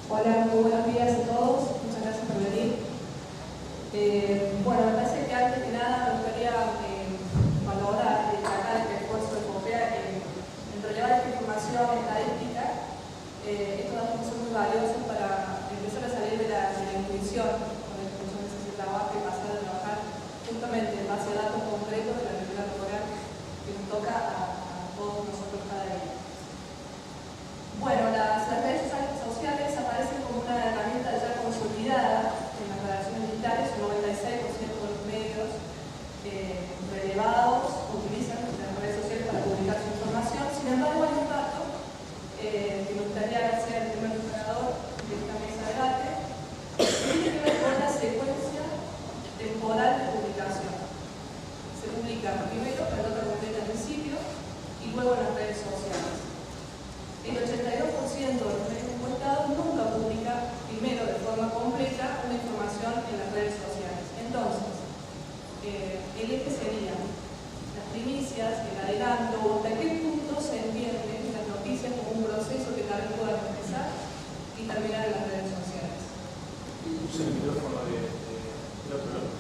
Hola, muy buenos días a todos, muchas gracias por venir. Bueno, me parece que antes que nada me gustaría valorar y destacar el esfuerzo de COPEA en relevar esta información estadística. Estos datos son muy valiosos para empezar a salir de la intuición con la que muchas veces se trabaja y pasar a trabajar justamente en base a datos concretos de la realidad laboral que nos toca a todos nosotros cada día. Bueno, las redes sociales aparecen como una herramienta ya consolidada en las relaciones digitales. Un 96% de los medios relevados utilizan las redes sociales para publicar su información. Sin embargo, hay un dato que me gustaría ser el primer disparador de esta mesa de debate, que tiene que ver con la secuencia temporal de publicación. Se publica primero la nota completa al principio y luego en las redes sociales. El 82% de los medios encuestados nunca publica primero de forma completa una información en las redes sociales. Entonces, el eje sería las primicias, el adelanto, hasta qué punto se entienden las noticias como un proceso que tal vez pueda empezar y terminar en las redes sociales. Usa el micrófono de otro lado.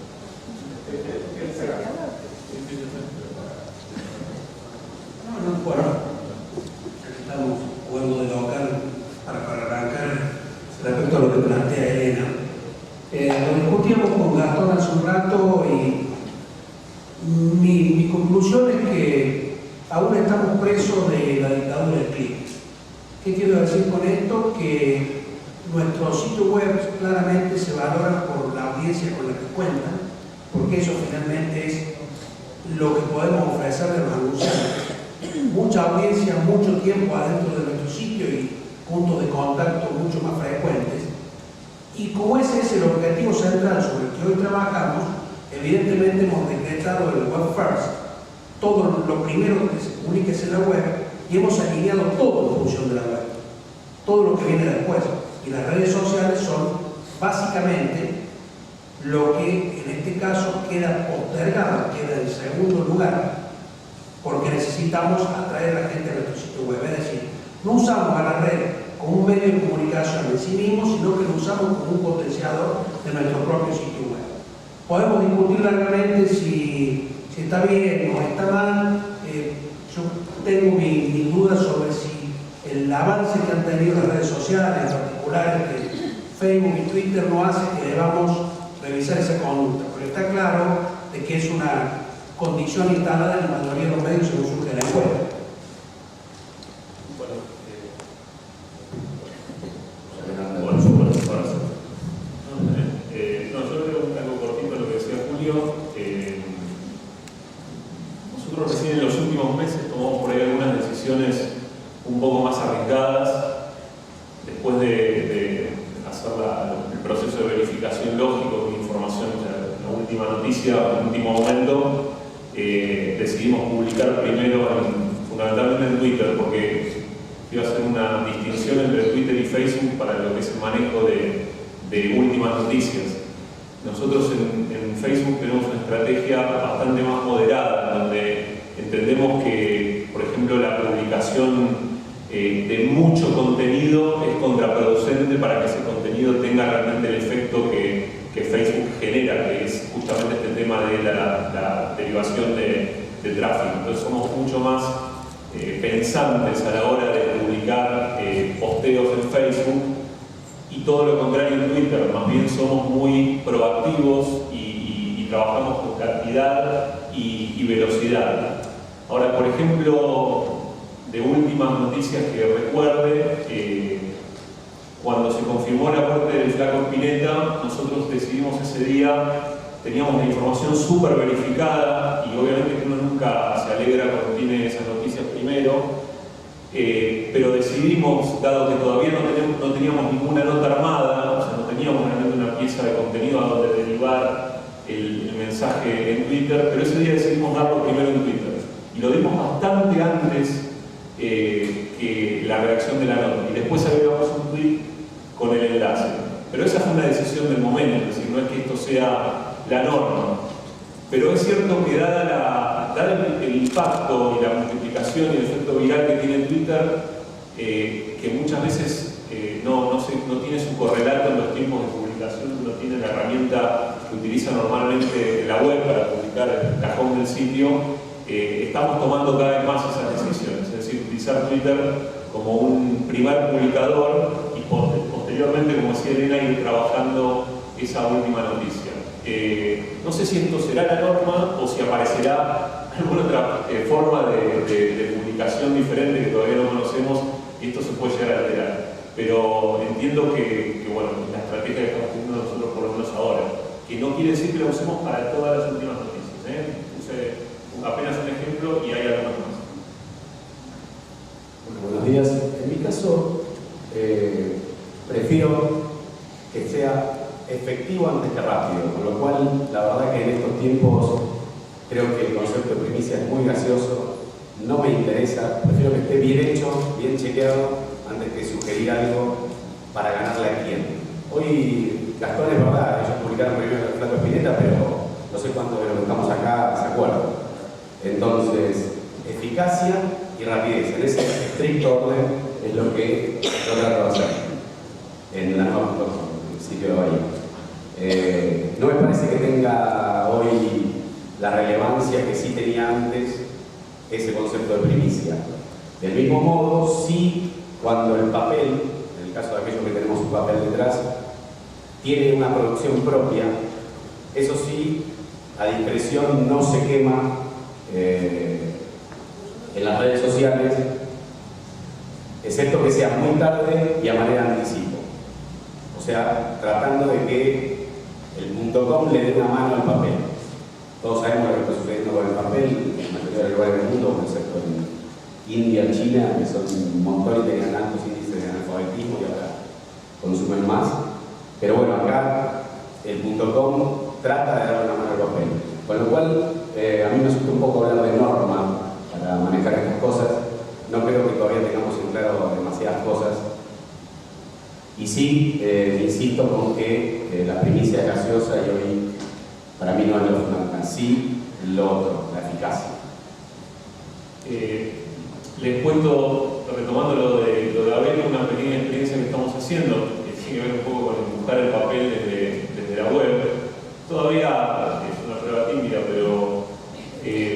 No, bueno, estamos jugando de local para arrancar respecto a lo que plantea Elena. Lo discutíamos con Gastón hace un rato y mi conclusión es que aún estamos presos de la dictadura del clic. ¿Qué quiero decir con esto? Que nuestros sitios web claramente se valoran por la audiencia con la que cuentan, porque eso finalmente es lo que podemos ofrecer de los anunciantes. Mucha audiencia, mucho tiempo adentro de nuestro sitio y puntos de contacto mucho más frecuentes. Y como ese es el objetivo central sobre el que hoy trabajamos, evidentemente hemos decretado el Web First. Todo lo primero que se publique es en la web y hemos alineado todo en función de la web. Todo lo que viene después. Y las redes sociales son básicamente lo que en este caso queda postergado, queda en segundo lugar, porque necesitamos atraer a la gente a nuestro sitio web. Es decir, no usamos a la red como un medio de comunicación en sí mismo, sino que lo usamos como un potenciador de nuestro propio sitio web. Podemos discutir largamente si está bien o está mal. Yo tengo mis dudas sobre si el avance que han tenido las redes sociales, en particular que Facebook y Twitter, no hace que debamos revisar esa conducta, pero está claro de que es una condición instalada en la mayoría de los medios según surge la encuesta. Yo creo algo cortito lo que decía Julio. Nosotros recién en los últimos meses tomamos por ahí algunas decisiones un poco más arriesgadas después de hacer el proceso de verificación lógico de información, la última noticia, el último momento. Decidimos publicar primero fundamentalmente en Twitter, porque iba a hacer una distinción entre Twitter y Facebook para lo que es el manejo de últimas noticias. Nosotros en Facebook tenemos una estrategia bastante más moderada, donde entendemos que, por ejemplo, la publicación de mucho contenido es contraproducente para que ese contenido tenga realmente el efecto que Facebook genera, que es justamente este tema de la derivación de tráfico. Entonces somos mucho más pensantes a la hora de publicar posteos en Facebook, y todo lo contrario en Twitter. Más bien somos muy proactivos y trabajamos con cantidad y velocidad. Ahora, por ejemplo, de últimas noticias que recuerde, cuando se confirmó la muerte del Flaco Spinetta, nosotros decidimos ese día, teníamos la información súper verificada, y obviamente que uno nunca se alegra cuando tiene esas noticias primero, pero decidimos, dado que todavía no teníamos ninguna nota armada, o sea, no teníamos realmente una pieza de contenido a donde derivar el mensaje en Twitter, pero ese día decidimos darlo primero en Twitter. Y lo dimos bastante antes que la redacción de la nota, y después agregamos un tweet con el enlace. Pero esa fue una decisión del momento, es decir, no es que esto sea la norma. Pero es cierto que dada el impacto y la multiplicación y el efecto viral que tiene Twitter, que muchas veces no tiene su correlato en los tiempos de publicación, uno tiene la herramienta que utiliza normalmente la web para publicar el cajón del sitio, estamos tomando cada vez más esas decisiones, es decir, utilizar Twitter como un primer publicador y posteriormente, como decía Elena, ir trabajando esa última noticia. No sé si esto será la norma o si aparecerá alguna otra forma de publicación diferente que todavía no conocemos y esto se puede llegar a alterar. Pero entiendo que bueno, la estrategia que estamos teniendo nosotros por lo menos ahora, que no quiere decir que la usemos para todas las últimas noticias. Puse apenas un ejemplo y hay algunas más. Bueno, buenos días. En mi caso, prefiero que sea efectivo antes que rápido, con lo cual la verdad que en estos tiempos creo que el concepto de primicia es muy gracioso, no me interesa, prefiero que esté bien hecho, bien chequeado, antes que sugerir algo para ganarle a quién. Hoy Gastón es verdad, ellos publicaron primero el Flaco Spinetta, pero no sé cuántos de los que estamos acá se acuerdan. Entonces, eficacia y rapidez, en ese estricto orden es lo que yo trato de hacer en la el sitio de Bahía. No me parece que tenga hoy la relevancia que sí tenía antes ese concepto de primicia. Del mismo modo, sí, cuando el papel, en el caso de aquellos que tenemos un papel detrás, tiene una producción propia, eso sí, a discreción no se quema en las redes sociales, excepto que sea muy tarde y a manera de anticipo. O sea, tratando de que el .com le dé una mano al papel. Todos sabemos lo que está sucediendo con el papel en la mayoría de los lugares del mundo, excepto en India, China, que son un montón y tenían altos índices de analfabetismo y ahora consumen más. Pero bueno, acá el .com trata de darle una mano al papel. Con lo cual, a mí me asusta un poco hablar de norma para manejar estas cosas. No creo que todavía tengamos en claro demasiadas cosas. Y sí, insisto con que la primicia es gaseosa y hoy para mí no es lo fundamental, sí lo otro, la eficacia. Les cuento, retomando lo de Abel, una pequeña experiencia que estamos haciendo, que tiene que ver un poco con empujar el papel desde la web. Todavía es una prueba tímida, pero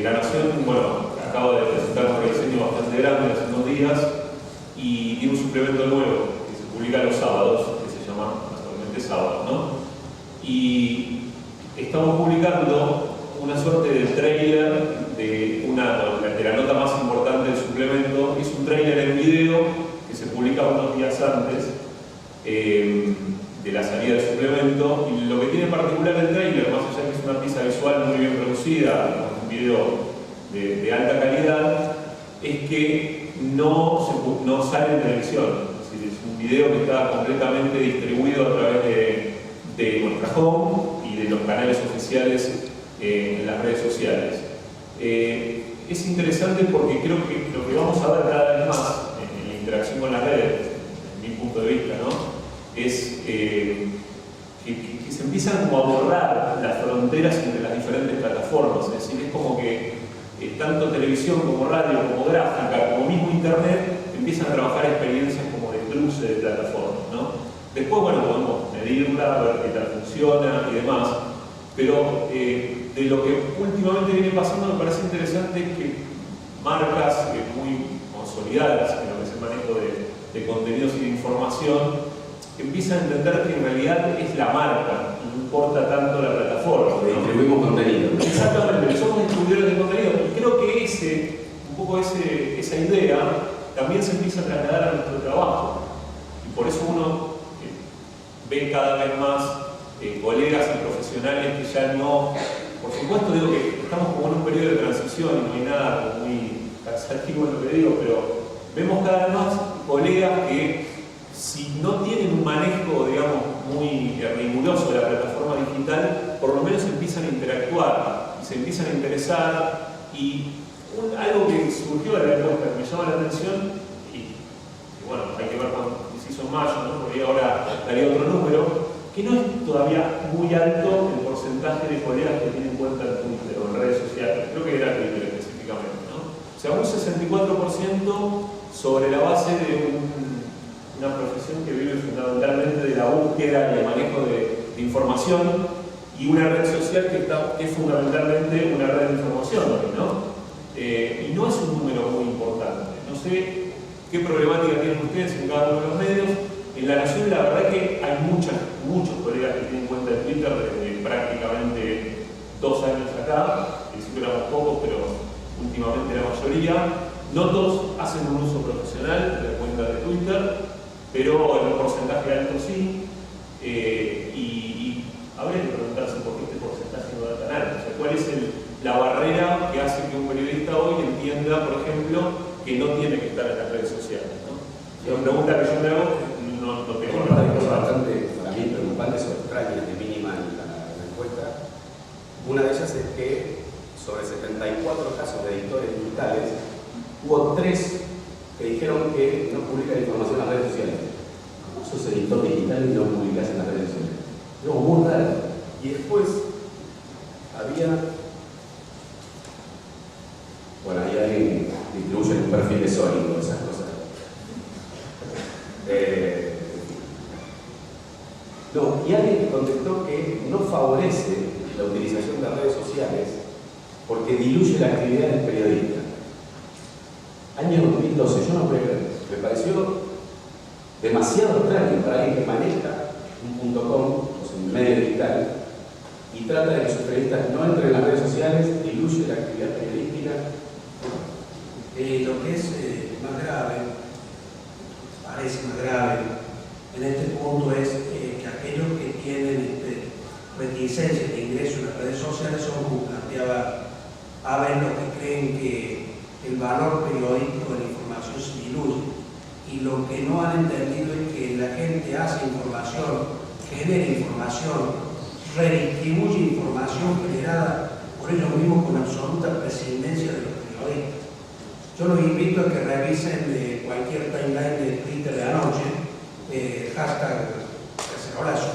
La Nación, bueno, acaba de presentar un rediseño bastante grande hace unos días y tiene un suplemento nuevo que se publica los sábados, que se llama actualmente Sábado, ¿no? Y estamos publicando una suerte de trailer de la nota más importante del suplemento. Es un trailer en video que se publica unos días antes de la salida del suplemento, y lo que tiene en particular el trailer, más allá de que es una pieza visual muy bien producida, un video de alta calidad, es que no sale en televisión. Es decir, es un video que está completamente distribuido a través de nuestra home y de los canales oficiales en las redes sociales. Es interesante porque creo que lo que vamos a ver cada vez más en la interacción con las redes, desde mi punto de vista, ¿no? Es que se empiezan como a borrar las fronteras entre las diferentes plataformas. Es decir, es como que tanto televisión como radio, como gráfica, como mismo internet, empiezan a trabajar experiencias como de cruce de plataformas, ¿no? Después, bueno, podemos medirla, ver qué tal funciona y demás, pero de lo que últimamente viene pasando me parece interesante que marcas muy consolidadas en lo que es el manejo de contenidos y de información empiezan a entender que en realidad es la marca, no importa tanto la plataforma, ¿no? Distribuimos contenido. Exactamente, somos distribuidores de contenido y creo que un poco esa idea también se empieza a trasladar a nuestro trabajo, y por eso uno ve cada vez más colegas y profesionales que ya no, por supuesto digo que estamos como en un periodo de transición y no hay nada muy taxativo en lo que digo, pero vemos cada vez más colegas que si no tienen un manejo, digamos, muy riguroso de la plataforma digital, por lo menos empiezan a interactuar y se empiezan a interesar. Y algo que surgió de la encuesta que me llama la atención, y bueno, hay que ver cuándo se hizo en mayo, ¿no? Porque ahora daría otro número, que no es todavía muy alto el porcentaje de colegas que tienen cuenta en Twitter o en redes sociales. Creo que era Twitter específicamente, ¿no? O sea, un 64% sobre la base de una profesión que vive fundamentalmente de búsqueda y el manejo de información, y una red social que es fundamentalmente una red de información hoy, ¿no? Y no es un número muy importante. No sé qué problemática tienen ustedes en cada uno de los medios. En La Nación la verdad que hay muchos colegas que tienen cuenta de Twitter desde prácticamente 2 años acá. Al principio éramos pocos, pero últimamente la mayoría. No todos hacen un uso profesional de la cuenta de Twitter, pero en un porcentaje alto sí. Y habría que preguntarse por qué este porcentaje no da tan alto. O sea, ¿cuál es la barrera que hace que un periodista hoy entienda, por ejemplo, que no tiene que estar en las redes sociales, ¿no? Es una pregunta que yo me hago, no tengo un par de cosas bastante, para mí, preocupantes o extrañas de mínima en la encuesta. Una de ellas es que sobre 74 casos de editores digitales, hubo 3 que dijeron que no publican información en las redes sociales. ¿Cómo sos editor digital y no publicás en las redes sociales? No, muy raro. Y después había... Bueno, ahí alguien distribuye un perfil de sólido, esas cosas. No, y alguien contestó que no favorece la utilización de redes sociales porque diluye la actividad del periodista. Año 2012, yo no puedo creer. Me pareció demasiado extraño para alguien que maneja un .com, o sea, un medio digital, y trata de que sus periodistas no entren en las redes sociales, diluye la actividad periodística. Lo que es más grave, parece más grave, en este punto es que aquellos que tienen reticencia de ingreso en las redes sociales son, como planteaba Abel, los que creen que el valor periodístico de la información se diluye, y lo que no han entendido es que la gente hace información, genera información, redistribuye información generada por ellos mismos con absoluta prescindencia de los periodistas. Yo los invito a que revisen cualquier timeline de Twitter de anoche, hashtag cacerolazo,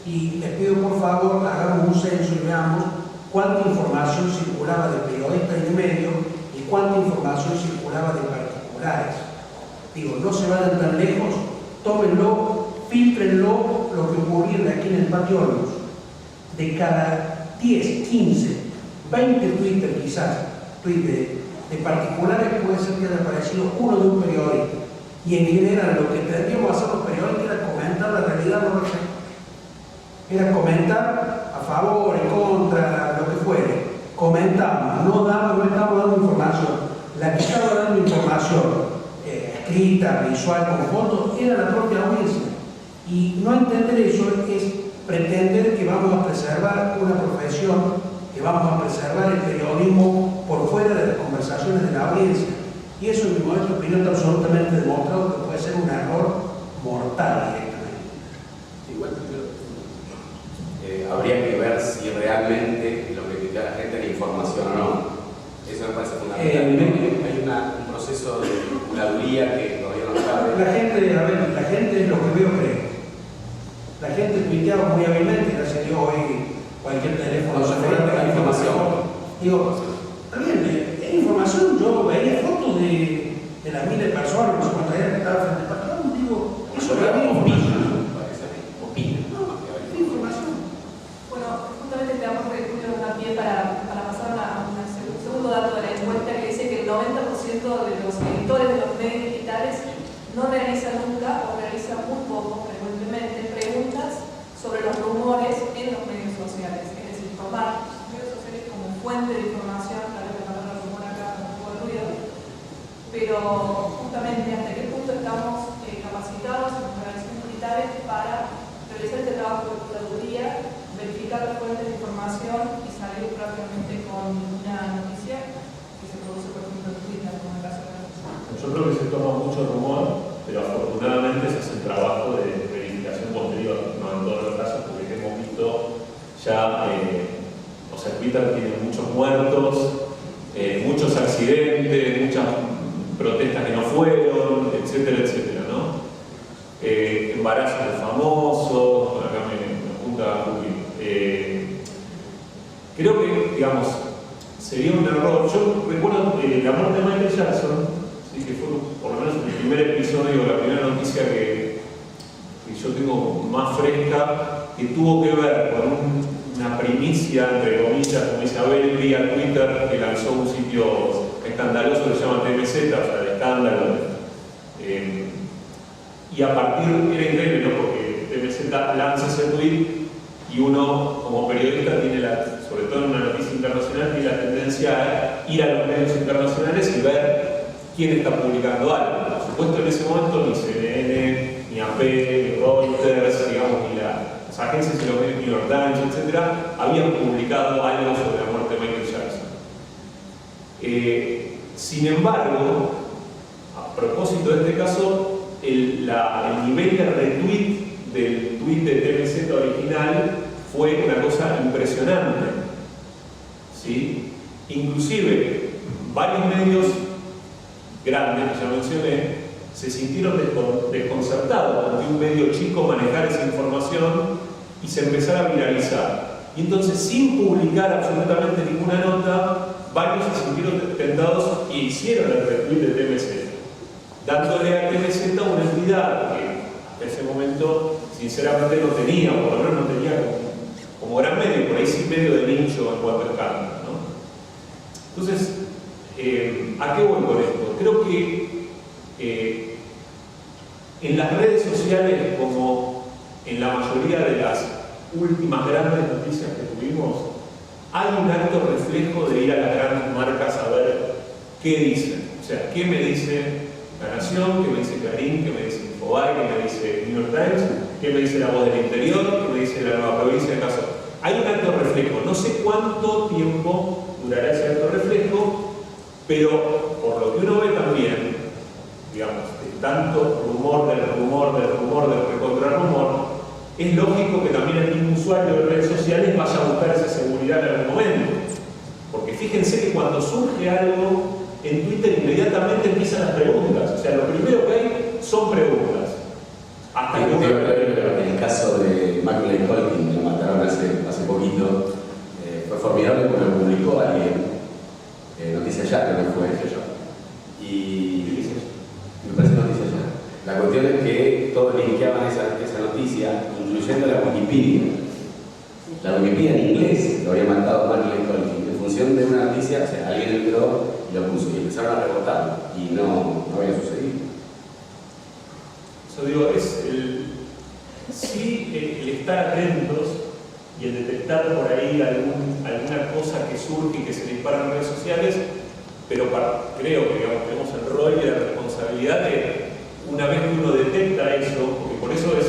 y les pido por favor hagamos un censo y veamos cuánta información circulaba de periodistas y de medios y cuánta información circulaba de particulares. Digo, no se vayan tan lejos, tómenlo, filtrenlo, lo que ocurría de aquí en el Patio Olmos. De cada 10, 15, 20 Twitter quizás, de particulares puede ser que haya aparecido uno de un periodista. Y en general lo que tendríamos a hacer los periodistas era comentar la realidad, no lo sé. Era comentar a favor, en contra, lo que fuere. Comentamos, no estamos dando información. La que estaba dando información escrita, visual, con fotos, era la propia audiencia. Y no entender eso es pretender que vamos a preservar una profesión, que vamos a preservar el periodismo por fuera de las conversaciones de la audiencia. Y eso, en mi modesta opinión, está absolutamente demostrado que puede ser un error mortal directamente. Igual, habría que ver si realmente lo que pide la gente es información o no. Eso me parece fundamental. Hay un proceso de curaduría que todavía no sabe. La gente es lo que veo creo. La gente tuiteaba muy hábilmente, gracias a Dios hoy cualquier teléfono se puede dar información. Digo, también, en información yo veía fotos de las miles de personas, no sé cuántas eran que estaban frente al partido, digo, eso era información. Información. Bueno, justamente te damos a pie para pasar a un segundo dato de la encuesta que dice que el 90% de los editores de los medios digitales no realizan nunca o realizan muy poco, frecuentemente, preguntas sobre los rumores en los medios sociales. Es decir, tomar los medios sociales como fuente de información, tal vez la palabra rumor acá con un poco de ruido, pero justamente hasta qué punto estamos capacitados en las organizaciones militares para realizar este trabajo de curaduría, verificar las fuentes de información y salir prácticamente con una noticia que se produce, por ejemplo, en Twitter, como en el caso de la noticia. Yo creo que se toma mucho rumor, pero afortunadamente se hace el trabajo de verificación posterior, no en todos los casos, porque hemos visto ya, o sea, Twitter tiene muchos muertos, muchos accidentes, muchas protestas que no fueron, etcétera, etcétera, ¿no? Embarazos de famosos, acá me apunta Julio. Creo que, digamos, sería un error. Yo recuerdo la muerte de Michael Jackson, ¿sí? Que fue por lo menos el primer episodio, la primera noticia que yo tengo fresca, que tuvo que ver con una primicia, entre comillas, como dice Abel, vía Twitter, que lanzó un sitio escandaloso que se llama TMZ, o sea, de escándalo. Y a partir, era increíble, ¿no? Porque TMZ lanza ese tweet y uno, como periodista, tiene sobre todo en una noticia internacional, tiene la tendencia a ir a los medios internacionales y ver quién está publicando algo. Por supuesto, en ese momento ni CNN, ni AP, ni Reuters, digamos, ni las agencias y los medios New York Times, etc., habían publicado algo sobre la muerte de Michael Jackson. Sin embargo, a propósito de este caso, el nivel de retweet del tweet de TMZ original fue una cosa impresionante, ¿sí? Inclusive varios medios grandes que ya mencioné se sintieron desconcertados ante un medio chico manejar esa información y se empezara a viralizar. Y entonces, sin publicar absolutamente ninguna nota, varios se sintieron tentados y hicieron el retweet de TMZ, dándole a TMZ una entidad que hasta ese momento sinceramente no tenía, o por lo menos no tenía como gran medio, por ahí sí medio de nicho en cuanto a escándalo, ¿no? Entonces, ¿a qué voy con esto? Creo que en las redes sociales, como en la mayoría de las últimas grandes noticias que tuvimos, hay un alto reflejo de ir a las grandes marcas a ver qué dicen. O sea, qué me dice La Nación, qué me dice Clarín, qué me dice Infobae, qué me dice New York Times, qué me dice La Voz del Interior, qué me dice La Nueva Provincia de Caso. Hay un alto reflejo. No sé cuánto tiempo durará ese alto reflejo, pero por lo que uno ve también, digamos, de tanto rumor, del recontrarrumor, es lógico que también el mismo usuario de redes sociales vaya a buscar esa seguridad en algún momento. Porque fíjense que cuando surge algo en Twitter, inmediatamente empiezan las preguntas. O sea, lo primero que hay son preguntas. Hasta que uno... En el caso de Macaulay Culkin, que lo mataron hace poquito, fue formidable porque lo publicó alguien. Noticia Ya, creo que fue yo. Y me parece Noticia Ya. La cuestión es que todos linkeaban esa noticia, incluyendo la Wikipedia. La Wikipedia en inglés lo había matado Macaulay Culkin en función de una noticia. O sea, alguien entró y lo puso y empezaron a rebotarlo y no había sucedido. Yo digo, es el estar atentos y el detectar por ahí alguna cosa que surge y que se dispara en redes sociales, pero creo que tenemos el rol y la responsabilidad de, una vez que uno detecta eso, porque por eso es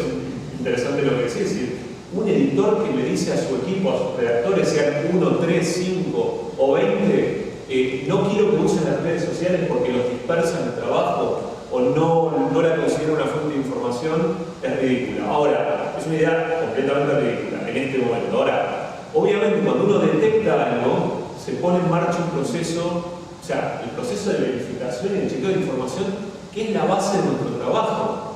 interesante lo que decís, es decir, un editor que le dice a su equipo, a sus redactores, sean 1, 3, 5 o 20, no quiero que usen las redes sociales porque los dispersan el trabajo o no la considero una fuente de información, es ridícula. Ahora, es una idea completamente ridícula en este momento. Ahora, obviamente cuando uno detecta algo, se pone en marcha un proceso, o sea, el proceso de verificación y el chequeo de información, que es la base de nuestro trabajo.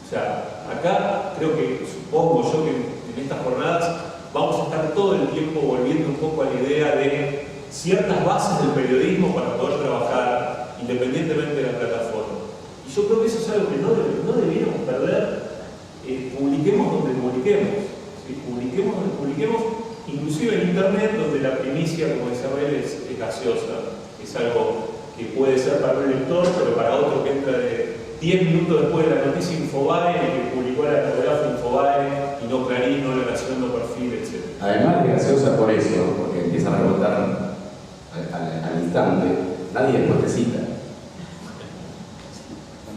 O sea, acá creo que, supongo yo que en estas jornadas vamos a estar todo el tiempo volviendo un poco a la idea de ciertas bases del periodismo para poder trabajar independientemente de la plataforma. Y yo creo que eso es algo que no debiéramos perder. Publiquemos donde publiquemos, ¿sí? Publiquemos donde publiquemos, inclusive en internet, donde la primicia, como decía Abel, es gaseosa. Es algo que puede ser para un lector, pero para otro que entra de 10 minutos después de la noticia Infobae, el que publicó la fotografía Infobae y no Clarín, no La Nación, no Perfil, etc. Además de gaseosa por eso, porque empieza a rebotar al instante, nadie después te cita.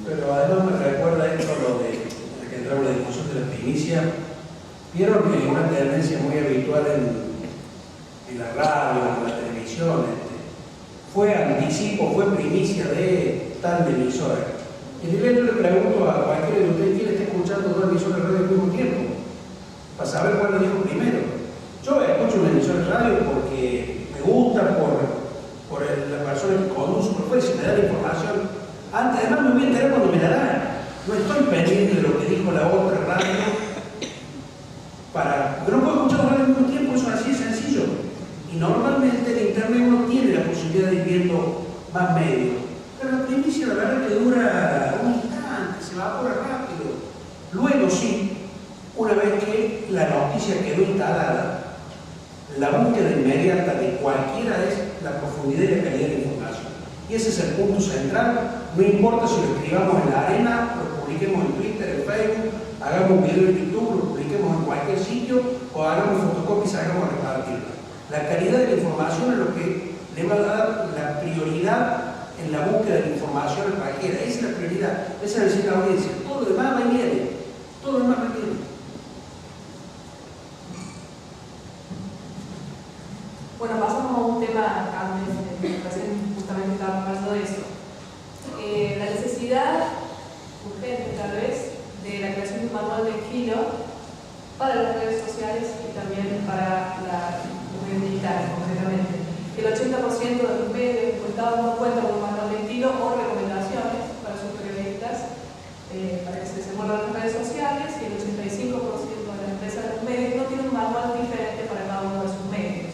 Pero además me recuerda esto lo de que entramos en la discusión de la primicia. Vieron que una tendencia muy habitual en la radio, en la televisión, fue anticipo, fue primicia de tal emisora. Y yo le pregunto a cualquiera de ustedes quién está escuchando dos emisoras de radio al mismo tiempo, para saber cuál lo dijo primero. Yo escucho una emisora de radio porque me gusta, por la persona que conduzco, por si me da la información. Antes, además, me voy a enterar cuando me la dan. No estoy pendiente de lo que dijo la otra radio. Pero no puedo escuchar dos radios al mismo tiempo, eso es así de sencillo. Y normalmente en internet uno tiene la posibilidad de ir viendo más medios. Pero la primicia, la verdad, que dura un instante, se evapora rápido. Luego sí, una vez que la noticia quedó instalada, la búsqueda inmediata de cualquiera es la profundidad y la calidad de la información. Y ese es el punto central. No importa si lo escribamos en la arena, lo publiquemos en Twitter, en Facebook, hagamos un video en YouTube, lo publiquemos en cualquier sitio o hagamos fotocopias y hagamos repartirlo. La calidad de la información es lo que le va a dar la prioridad en la búsqueda de la información a cualquiera. Esa es la prioridad. Esa es decir la audiencia. Todo lo demás va y viene. Todo lo demás va y viene. Bueno, pasamos a un tema, recién justamente estábamos hablando de eso. La necesidad urgente, tal vez, de la creación de un manual de estilo para las redes sociales y también para las redes digitales, concretamente. El 80% de los medios encuestados no cuentan con un manual de estilo o recomendaciones para sus periodistas para que se desenvuelvan en las redes sociales, y el 85% de las empresas de los medios no tienen un manual diferente para cada uno de sus medios.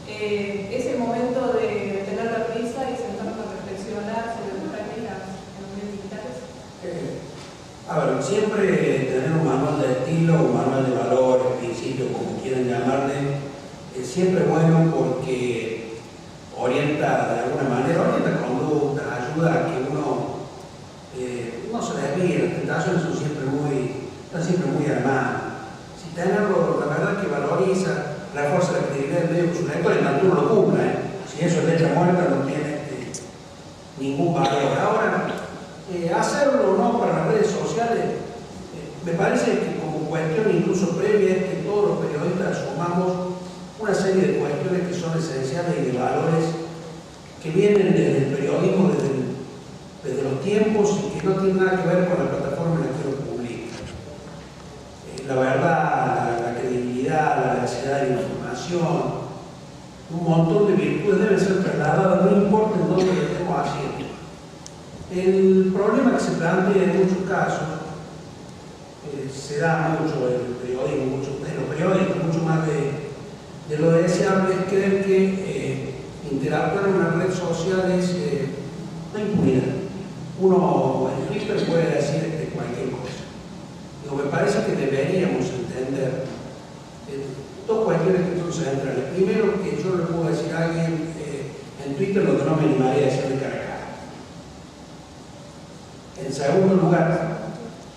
Es el momento de tener la prisa y sentarnos a reflexionar sobre las prácticas en los medios digitales. A ver, siempre tener un manual de estilo, un manual de valores, principios, como quieran llamarle, es siempre bueno porque orienta de alguna manera, orienta conductas, ayuda a que uno no se desvíe. Las tentaciones son están siempre muy armadas. Si tenerlo, la verdad que valoriza, refuerza la credibilidad del medio con su lector, en tanto uno lo cumpla. Si eso es letra muerta, no tiene ningún valor. Ahora, hacerlo o no para las redes sociales, me parece que como cuestión incluso previa es que todos los periodistas asumamos una serie de cuestiones que son esenciales y de valores que vienen desde el periodismo, desde los tiempos, y que no tienen nada que ver con la plataforma en la que lo publica. La verdad, la credibilidad, la veracidad de la información, un montón de virtudes deben ser trasladadas, no importa en dónde lo estemos haciendo. El problema que se plantea en muchos casos, se da mucho en el periodismo, en los periódicos, mucho más de lo deseable, es creer que interactuar en una red social es una impunidad. Uno en Twitter puede decir cualquier cosa. Digo, me parece que deberíamos entender dos cuestiones que son centrales. Primero, que yo le puedo decir a alguien en Twitter lo que no me animaría a decirle cara a cara. En segundo lugar,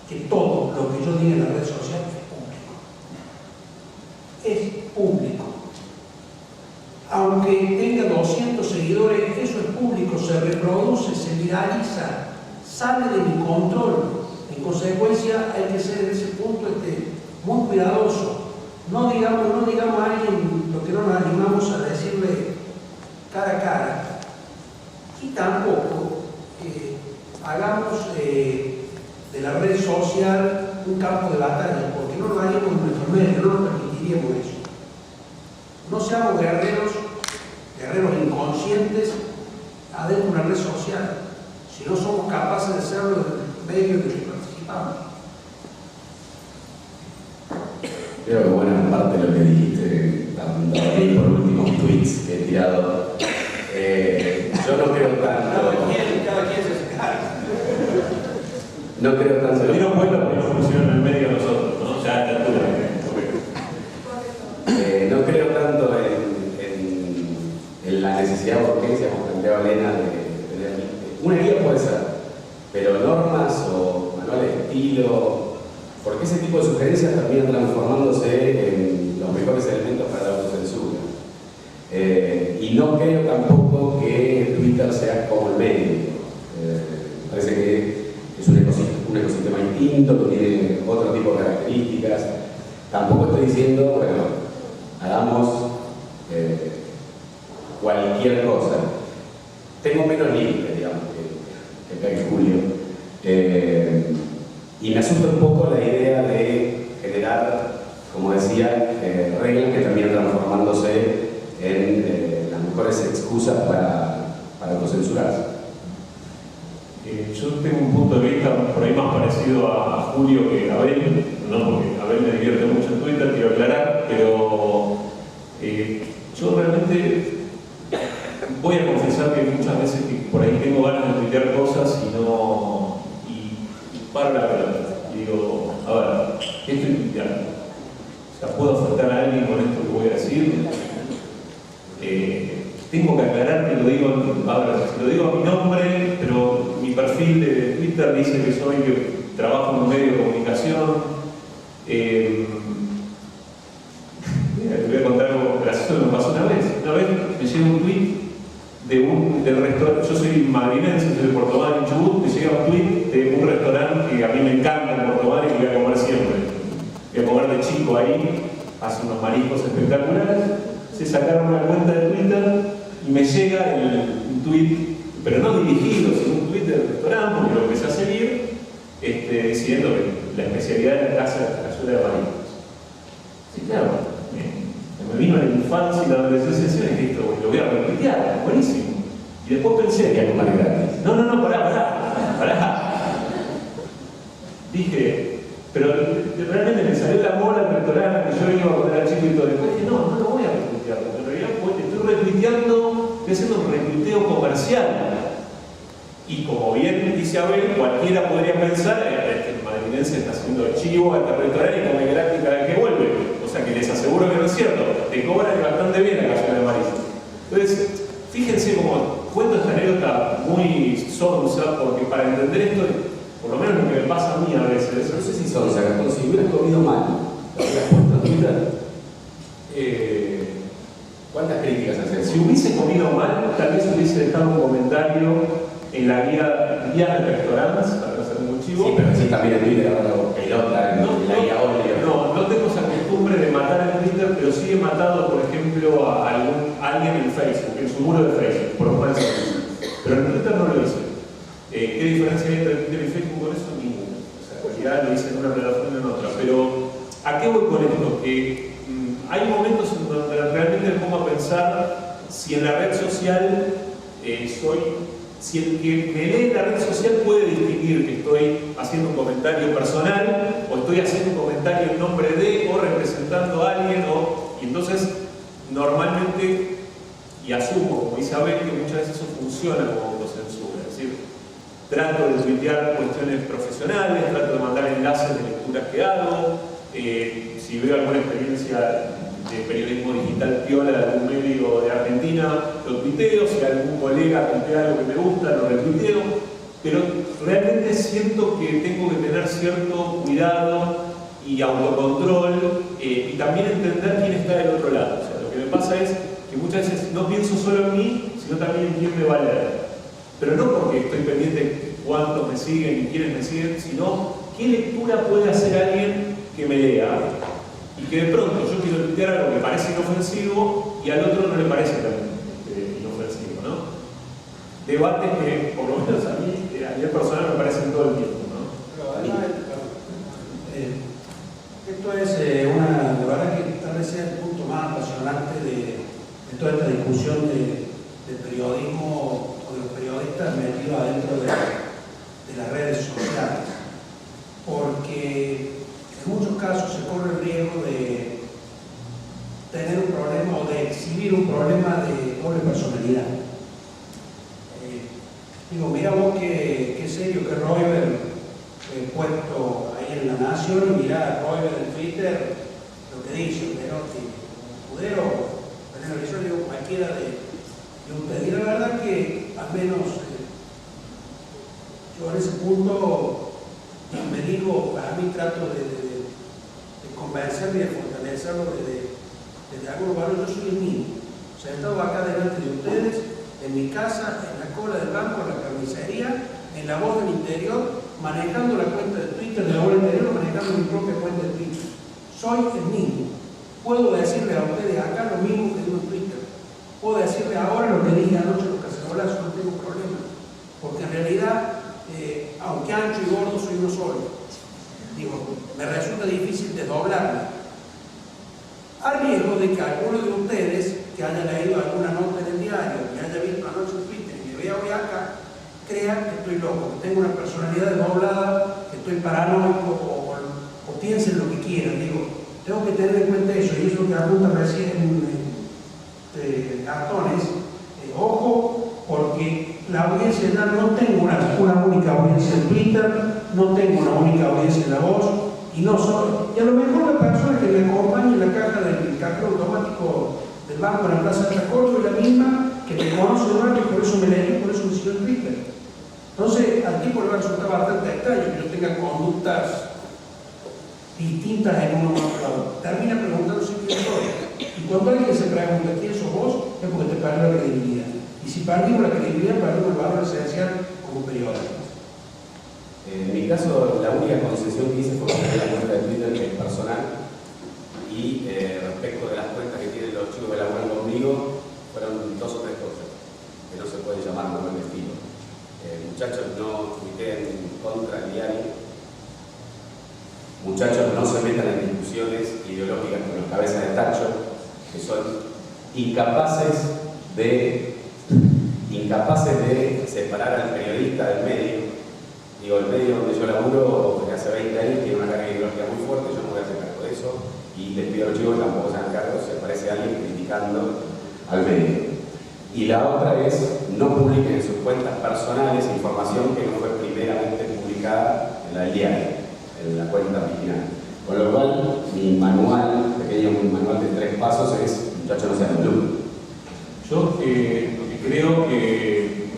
que todo lo que yo diga en la red social es público. Es público. Aunque tenga 200 seguidores, eso es público, se reproduce, se viraliza, sale de mi control. En consecuencia, hay que ser en ese punto muy cuidadoso. No digamos a alguien lo que no nos animamos a decirle cara a cara. Y tampoco hagamos de la red social un campo de batalla, porque no lo haríamos en nuestros medios, no nos permitiríamos eso. No seamos guerreros inconscientes adentro de una red social, si no somos capaces de serlo en el medio en el que participamos. Creo que buena parte de lo que dijiste, tanto ahí por últimos tweets que he tirado, yo no creo tanto. Cada quien se carga. No creo tanto. Se dieron cuenta que no funciona en el medio de nosotros, ¿no? Ya a esta altura. No creo tanto en la necesidad de urgencia, como planteaba Elena, de tener una guía puede ser, pero normas o manuales de estilo, porque ese tipo de sugerencias terminan transformándose en los mejores elementos para la autocensura. Y no creo tampoco que Twitter sea como el medio. Me parece que es un ecosistema distinto, que tiene otro tipo de características. Tampoco estoy diciendo, bueno, hagamos cualquier cosa. Tengo menos límites, digamos, que Julio. Y me asusta un poco la idea de generar, como decía, reglas que terminan transformándose en las mejores excusas para autocensurarse. Yo tengo un punto de vista por ahí más parecido a Julio que a Abel, no porque Abel me divierte mucho en Twitter, quiero aclarar, pero yo realmente voy a confesar que muchas veces que por ahí tengo ganas de tuitear cosas y paro la pelota. Y digo, a ver, ¿Qué estoy tuiteando? O sea, ¿puedo afectar a alguien con esto que voy a decir? Tengo que aclarar que lo digo a mi nombre, pero mi perfil de Twitter dice que trabajo en un medio de comunicación. Les voy a contar algo gracioso que me pasó una vez. Una vez me llega un tweet del restaurante. Yo soy madrinense, soy de Puerto Madryn, Chubut. Me llega un tweet de un restaurante que a mí me encanta en Puerto Madryn y que voy a comer siempre. Voy a comer de chico ahí, hace unos mariscos espectaculares. Se sacaron una cuenta de Twitter y me llega un tweet, pero no dirigido, sino un tweet del restaurante, porque lo empecé a seguir, diciendo que la especialidad de la casa es la cazuela de mariscos. Sí, claro, me vino a la infancia y la adolescencia y dije, esto lo voy a retuitear, buenísimo. Y después pensé que comer gratis. No, pará. Dije, pero realmente me salió el amor al restaurante que yo iba cuando era chico y todo. Después dije, no lo voy a retuitear, porque en realidad estoy retuiteando, estoy haciendo un retuiteo comercial. Y como bien dice Abel, cualquiera podría pensar que el madrinense está haciendo chivo a este restaurante y come gratis cada vez que vuelve. O sea que les aseguro que no es cierto, te cobran bastante bien la cazuela de mariscos. Entonces, fíjense cómo cuento esta anécdota muy sonsa, porque para entender esto, por lo menos lo que me pasa a mí a veces. No sé si sonsa, Gastón, si hubieras comido mal, ¿lo hubieras puesto en Twitter? ¿Cuántas críticas haces? Si hubiese comido mal, tal vez hubiese dejado un comentario en la guía de restaurantes, para no hacer un chivo. Sí, pero sí también en Twitter ahora lo pelota, en la guía hoy. No tengo esa costumbre de matar en Twitter, pero sí he matado, por ejemplo, a alguien en Facebook, en su muro de Facebook, por lo menos. Pero en Twitter no lo hice. ¿Qué diferencia hay entre Twitter y Facebook con eso? Ninguna. O sea, en realidad lo hice en una relación y en otra. Pero, ¿a qué voy con esto? Que hay momentos en donde realmente me pongo a pensar si en la red social si el que me lee la red social puede distinguir que estoy haciendo un comentario personal o estoy haciendo un comentario en nombre de o representando a alguien y entonces normalmente, y asumo como Isabel, que muchas veces eso funciona como autocensura, es decir, trato de tuitear cuestiones profesionales, trato de mandar enlaces de lecturas que hago, si veo alguna experiencia de periodismo digital piola de algún medio de Argentina, lo tuiteo, si algún colega tuitea algo que me gusta, lo retuiteo, pero realmente siento que tengo que tener cierto cuidado y autocontrol y también entender quién está del otro lado. O sea, lo que me pasa es que muchas veces no pienso solo en mí, sino también en quién me va a leer. Pero no porque estoy pendiente de cuántos me siguen y quiénes me siguen, sino qué lectura puede hacer alguien que me lea. Y que de pronto yo quiero tuitear algo que parece inofensivo y al otro no le parece tan inofensivo, ¿no? Debates que, por lo menos a mí, a nivel personal, me parecen todo el tiempo, ¿no? Pero además, esto es de verdad que tal vez sea el punto más apasionante de toda esta discusión del periodismo o de los periodistas metidos adentro de las redes sociales. Porque en muchos casos se corre el riesgo de tener un problema o de exhibir un problema de doble personalidad. Digo, mira vos qué serio que Royber puesto ahí en La Nación, y mira Royber en Twitter lo que dice, Perotti, Escudero, yo digo cualquiera de ustedes. Y la verdad que al menos yo en ese punto me digo, para mí trato de convencerme y de fortalecerlo desde algún lugar. Yo soy el mismo, sentado acá delante de ustedes, en mi casa, en la cola del banco, en la carnicería, en La Voz del Interior, manejando la cuenta de Twitter de La Voz del Interior, manejando mi propia cuenta de Twitter. Soy el mismo. Puedo decirle a ustedes acá lo mismo que digo en Twitter. Puedo decirle ahora lo que dije anoche en los cacerolazos, no tengo problema. Porque en realidad, aunque ancho y gordo, soy uno solo. Digo, me resulta difícil desdoblarme. A riesgo de que alguno de ustedes que haya leído alguna nota en el diario, que haya visto anoche en Twitter y me vea hoy acá, crea que estoy loco, que tengo una personalidad desdoblada, que estoy paranoico o piensen lo que quieran. Digo, tengo que tener en cuenta eso, y eso que apunta recién Gastón es, ojo, porque la audiencia no tengo una única audiencia en Twitter, no tengo una única audiencia en La Voz, y no solo. Y a lo mejor la persona que me acompaña en la caja del cajero automático del banco en la Plaza de Córdoba es la misma que me conoce de barrio, por eso me leí, por eso me siguió en Twitter. Entonces, al tipo le va a resultar bastante extraño que yo tenga conductas distintas en uno u otro lado. Termina preguntándose quién soy. Y cuando alguien se pregunta quién sos vos, es porque te perdió la credibilidad. Y si perdimos la credibilidad, perdimos el valor esencial como periodistas. En mi caso, la única concesión que hice fue poner la cuenta de Twitter que es personal, y respecto de las cuentas que tienen los chicos que laburan conmigo, fueron 2 o 3 cosas que no se puede llamar como el estilo. Muchachos, no tuiteen contra el diario. Muchachos, no se metan en discusiones ideológicas con los cabezas de tacho, que son incapaces de separar al periodista del medio. Digo, el medio donde yo laburo, desde hace 20 años, tiene una carga ideológica muy fuerte, yo no voy a hacer cargo de eso, y les pido a los chicos que tampoco se hagan cargo, se parece a alguien criticando al medio. Y la otra es, no publiquen en sus cuentas personales información que no fue primeramente publicada en la del diario, en la cuenta original. Con lo cual, mi manual, pequeño manual de 3 pasos es, muchachos, no sean blue. Yo creo que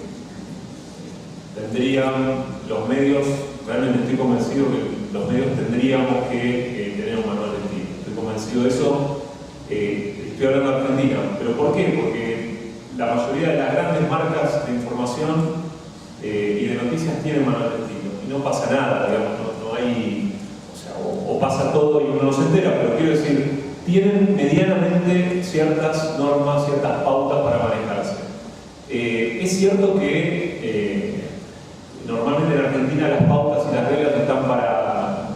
tendrían los medios, realmente estoy convencido que los medios tendríamos que tener un manual de estilo. Estoy convencido de eso. Estoy hablando de Argentina. ¿Pero por qué? Porque la mayoría de las grandes marcas de información y de noticias tienen manual de estilo. Y no pasa nada, digamos, no hay... O pasa todo y uno no se entera, pero quiero decir, tienen medianamente ciertas normas, ciertas pautas para manejarse. Es cierto que normalmente en Argentina las pautas y las reglas están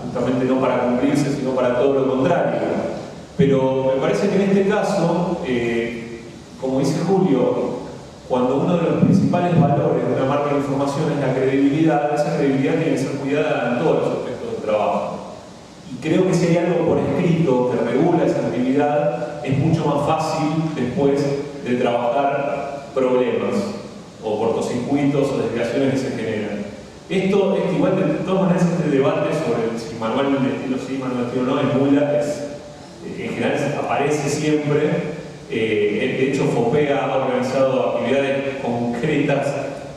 justamente no para cumplirse, sino para todo lo contrario. Pero me parece que en este caso, como dice Julio, cuando uno de los principales valores de una marca de información es la credibilidad, esa credibilidad tiene que ser cuidada en todos los aspectos del trabajo. Y creo que si hay algo por escrito que regula esa actividad, es mucho más fácil después de trabajar problemas o cortocircuitos o desviaciones que se generan. Esto es igual, de todas maneras, este debate sobre si manual de estilo sí, manual de estilo no, en Mula, en general aparece siempre. De hecho, FOPEA ha organizado actividades concretas,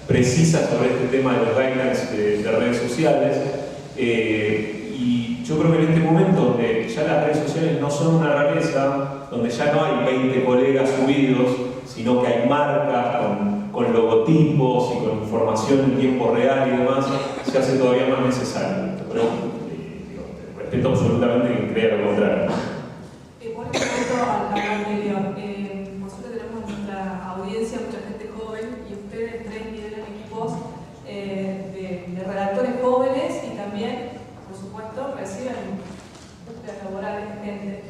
precisas sobre este tema de los guidelines de redes sociales. Y yo creo que en este momento, donde ya las redes sociales no son una rareza, donde ya no hay 20 colegas subidos, sino que hay marcas con logotipos y con información en tiempo real y demás, se hace todavía más necesario. Pero respeto absolutamente que crea lo contrario. Por respecto a la anterior, nosotros tenemos en nuestra audiencia mucha gente joven y ustedes 3 lideran equipos de redactores jóvenes y también, por supuesto, reciben búsquedas laborales de gente.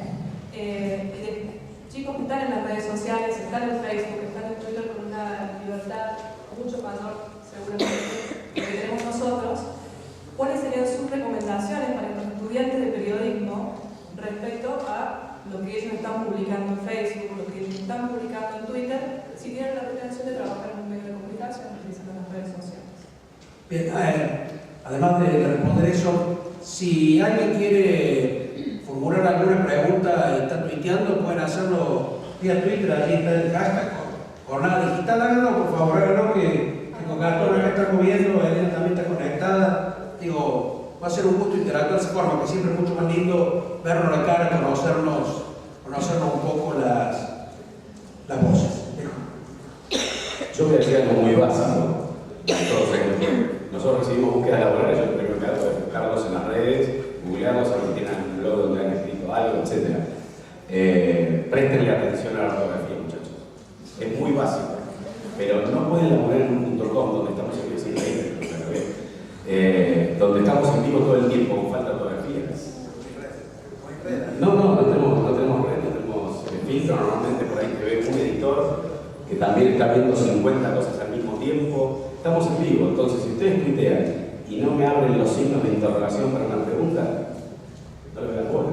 Chicos que están en las redes sociales, están en Facebook, están en Twitter con una libertad mucho mayor, seguramente, que tenemos nosotros. ¿Cuáles serían sus recomendaciones para los estudiantes de periodismo respecto a lo que ellos están publicando en Facebook, lo que ellos están publicando en Twitter, si tienen la pretensión de trabajar en un medio de comunicación utilizando las redes sociales? Bien, además de responder eso, si alguien quiere formular alguna pregunta y está tuiteando, pueden hacerlo vía Twitter, allí está el hashtag Jornada Digital. Háganlo, por favor, háganlo, que con Gastón acá estamos viendo, Elena también está conectada. Digo, va a ser un gusto interactuar de esa forma, que siempre es mucho más lindo vernos la cara, conocernos un poco las voces. Yo voy a decir algo muy básico. Nosotros recibimos búsquedas laborales, yo primero que hago es buscarlos en las redes, googlearlos, a ver si tienen un blog donde han escrito algo, etc. Prestenle atención a la ortografía, muchachos. Es muy básico, pero no pueden laburar en un .com donde estamos en donde estamos en vivo todo el tiempo con falta de ortografías. No tenemos red, no tenemos filtro. Normalmente por ahí te ve un editor que también está viendo 50 cosas al mismo tiempo. Estamos en vivo, entonces si ustedes tuitean y no me abren los signos de interrogación para una pregunta, no le vean bola.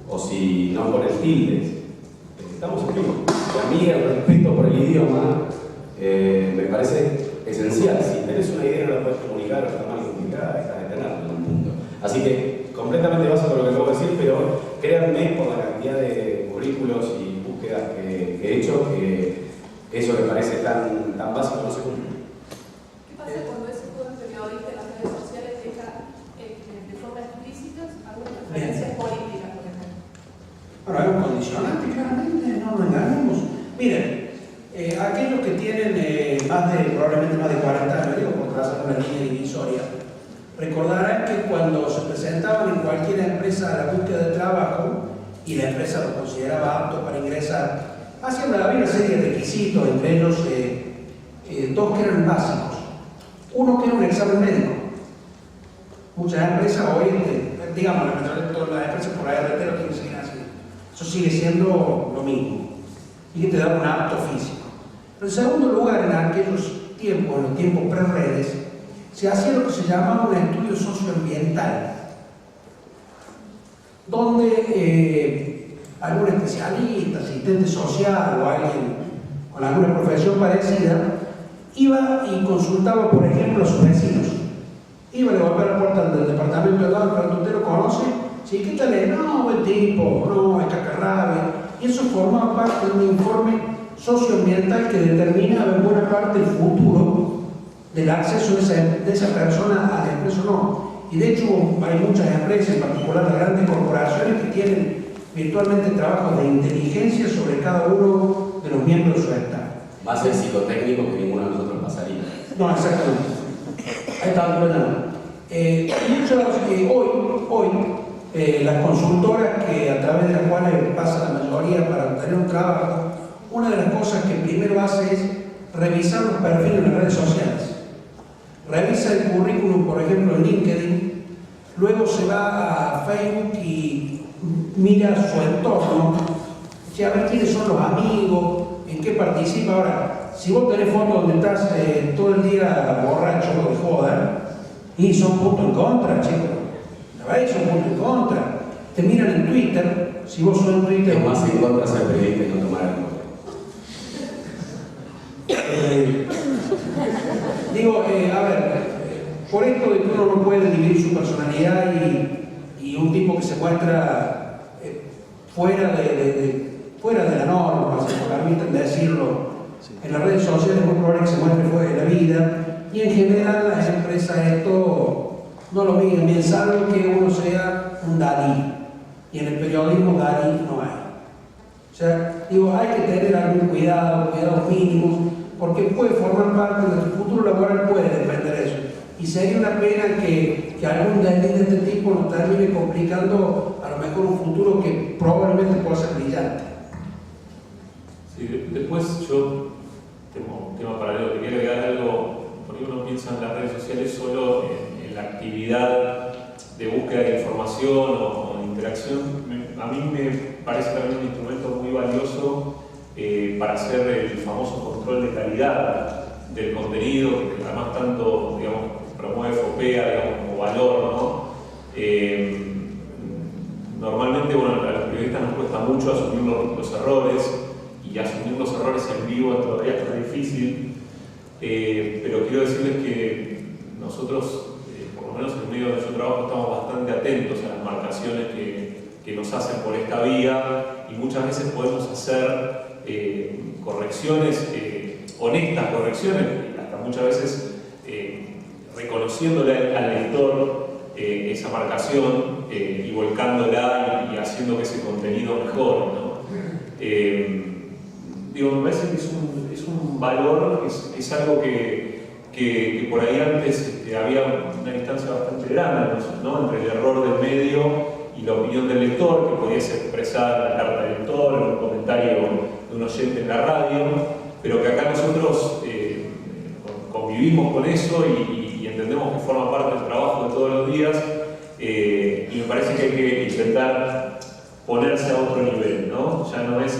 O si no ponen tildes, estamos en vivo. Y a mí el respeto por el idioma me parece esencial. Si tenés una idea no la puedes comunicar o está mal comunicada, estás de tenerla en el mundo. Así que, como completamente básico lo que acabo de decir, pero créanme por la cantidad de currículos y búsquedas que he hecho, que eso me parece tan básico, no sé cómo. ¿Qué pasa cuando ese joven periodista en las redes sociales deja de forma explícita algunas preferencias políticas, por ejemplo? Ahora, hay un condicionante, claramente, no nos engañemos. Miren, aquellos que tienen probablemente más de 40 años, digo, por trazar una línea divisoria, recordarán que cuando se presentaban en cualquier empresa a la búsqueda de trabajo y la empresa lo consideraba apto para ingresar, había una serie de requisitos, entre ellos dos que eran básicos. Uno que era un examen médico. Muchas empresas hoy, digamos, todas las empresas por ART lo tienen que seguir haciendo. Eso sigue siendo lo mismo. Y que te da un apto físico. Pero en segundo lugar, en aquellos tiempos, en los tiempos pre-redes, se hacía lo que se llamaba un estudio socioambiental, donde algún especialista, asistente social o alguien con alguna profesión parecida iba y consultaba, por ejemplo, a sus vecinos. Iba a golpear la puerta del departamento de lado, pero ¿usted lo conoce? Sí, ¿qué tal es? No, buen tipo, no, es cacarrabia. Y eso formaba parte de un informe socioambiental que determina en buena parte el futuro del acceso de esa persona a la empresa o no. Y de hecho hay muchas empresas, en particular las grandes corporaciones, que tienen virtualmente trabajos de inteligencia sobre cada uno de los miembros de su staff. Más el psicotécnico que ninguno de nosotros pasaría. No, exactamente. Ahí está el problema. Hoy, las consultoras que a través de las cuales pasa la mayoría para obtener un trabajo, una de las cosas que primero hace es revisar los perfiles en las redes sociales. Revisa el currículum, por ejemplo, en LinkedIn, luego se va a Facebook y mira su entorno, a ver quiénes son los amigos, en qué participa. Ahora, si vos tenés fotos donde estás todo el día borracho o de joda, y son puntos en contra, chicos. La verdad es que son puntos en contra. Te miran en Twitter, si vos sos en Twitter... Es más en contra ser periodista y no tomar alcohol. A ver, por esto de que uno no puede dividir su personalidad y un tipo que se muestra fuera de la norma, si me permiten decirlo, en las redes sociales es muy probable que se muestre fuera de la vida, y en general las empresas esto no lo miran bien, salvo que uno sea un Dalí, y en el periodismo Dalí no hay. O sea, hay que tener algún cuidados mínimos, porque puede formar parte de tu futuro laboral, puede depender de eso. Y sería una pena que algún delito de este tipo nos termine complicando a lo mejor un futuro que probablemente pueda ser brillante. Sí, después yo tengo un tema paralelo, quería agregar algo, porque uno piensa en las redes sociales solo en la actividad de búsqueda de información o de interacción. A mí me parece también un instrumento muy valioso para hacer el famoso control de calidad del contenido, que además tanto, digamos, promueve FOPEA, digamos, como valor, ¿no? Normalmente, bueno, a los periodistas nos cuesta mucho asumir los errores, y asumir los errores en vivo todavía es más difícil, pero quiero decirles que nosotros, por lo menos en el medio de nuestro trabajo, estamos bastante atentos a las marcaciones que nos hacen por esta vía, y muchas veces podemos hacer correcciones, honestas correcciones, hasta muchas veces reconociéndole al lector esa marcación y volcándola y haciendo que ese contenido mejore, ¿no? Me parece que es un valor, es algo que por ahí antes había una distancia bastante grande, ¿no? Entre el error del medio y la opinión del lector, que podías expresar en la carta del lector, en un comentario de un oyente en la radio, pero que acá nosotros convivimos con eso y entendemos que forma parte del trabajo de todos los días, y me parece que hay que intentar ponerse a otro nivel, ¿no? Ya no es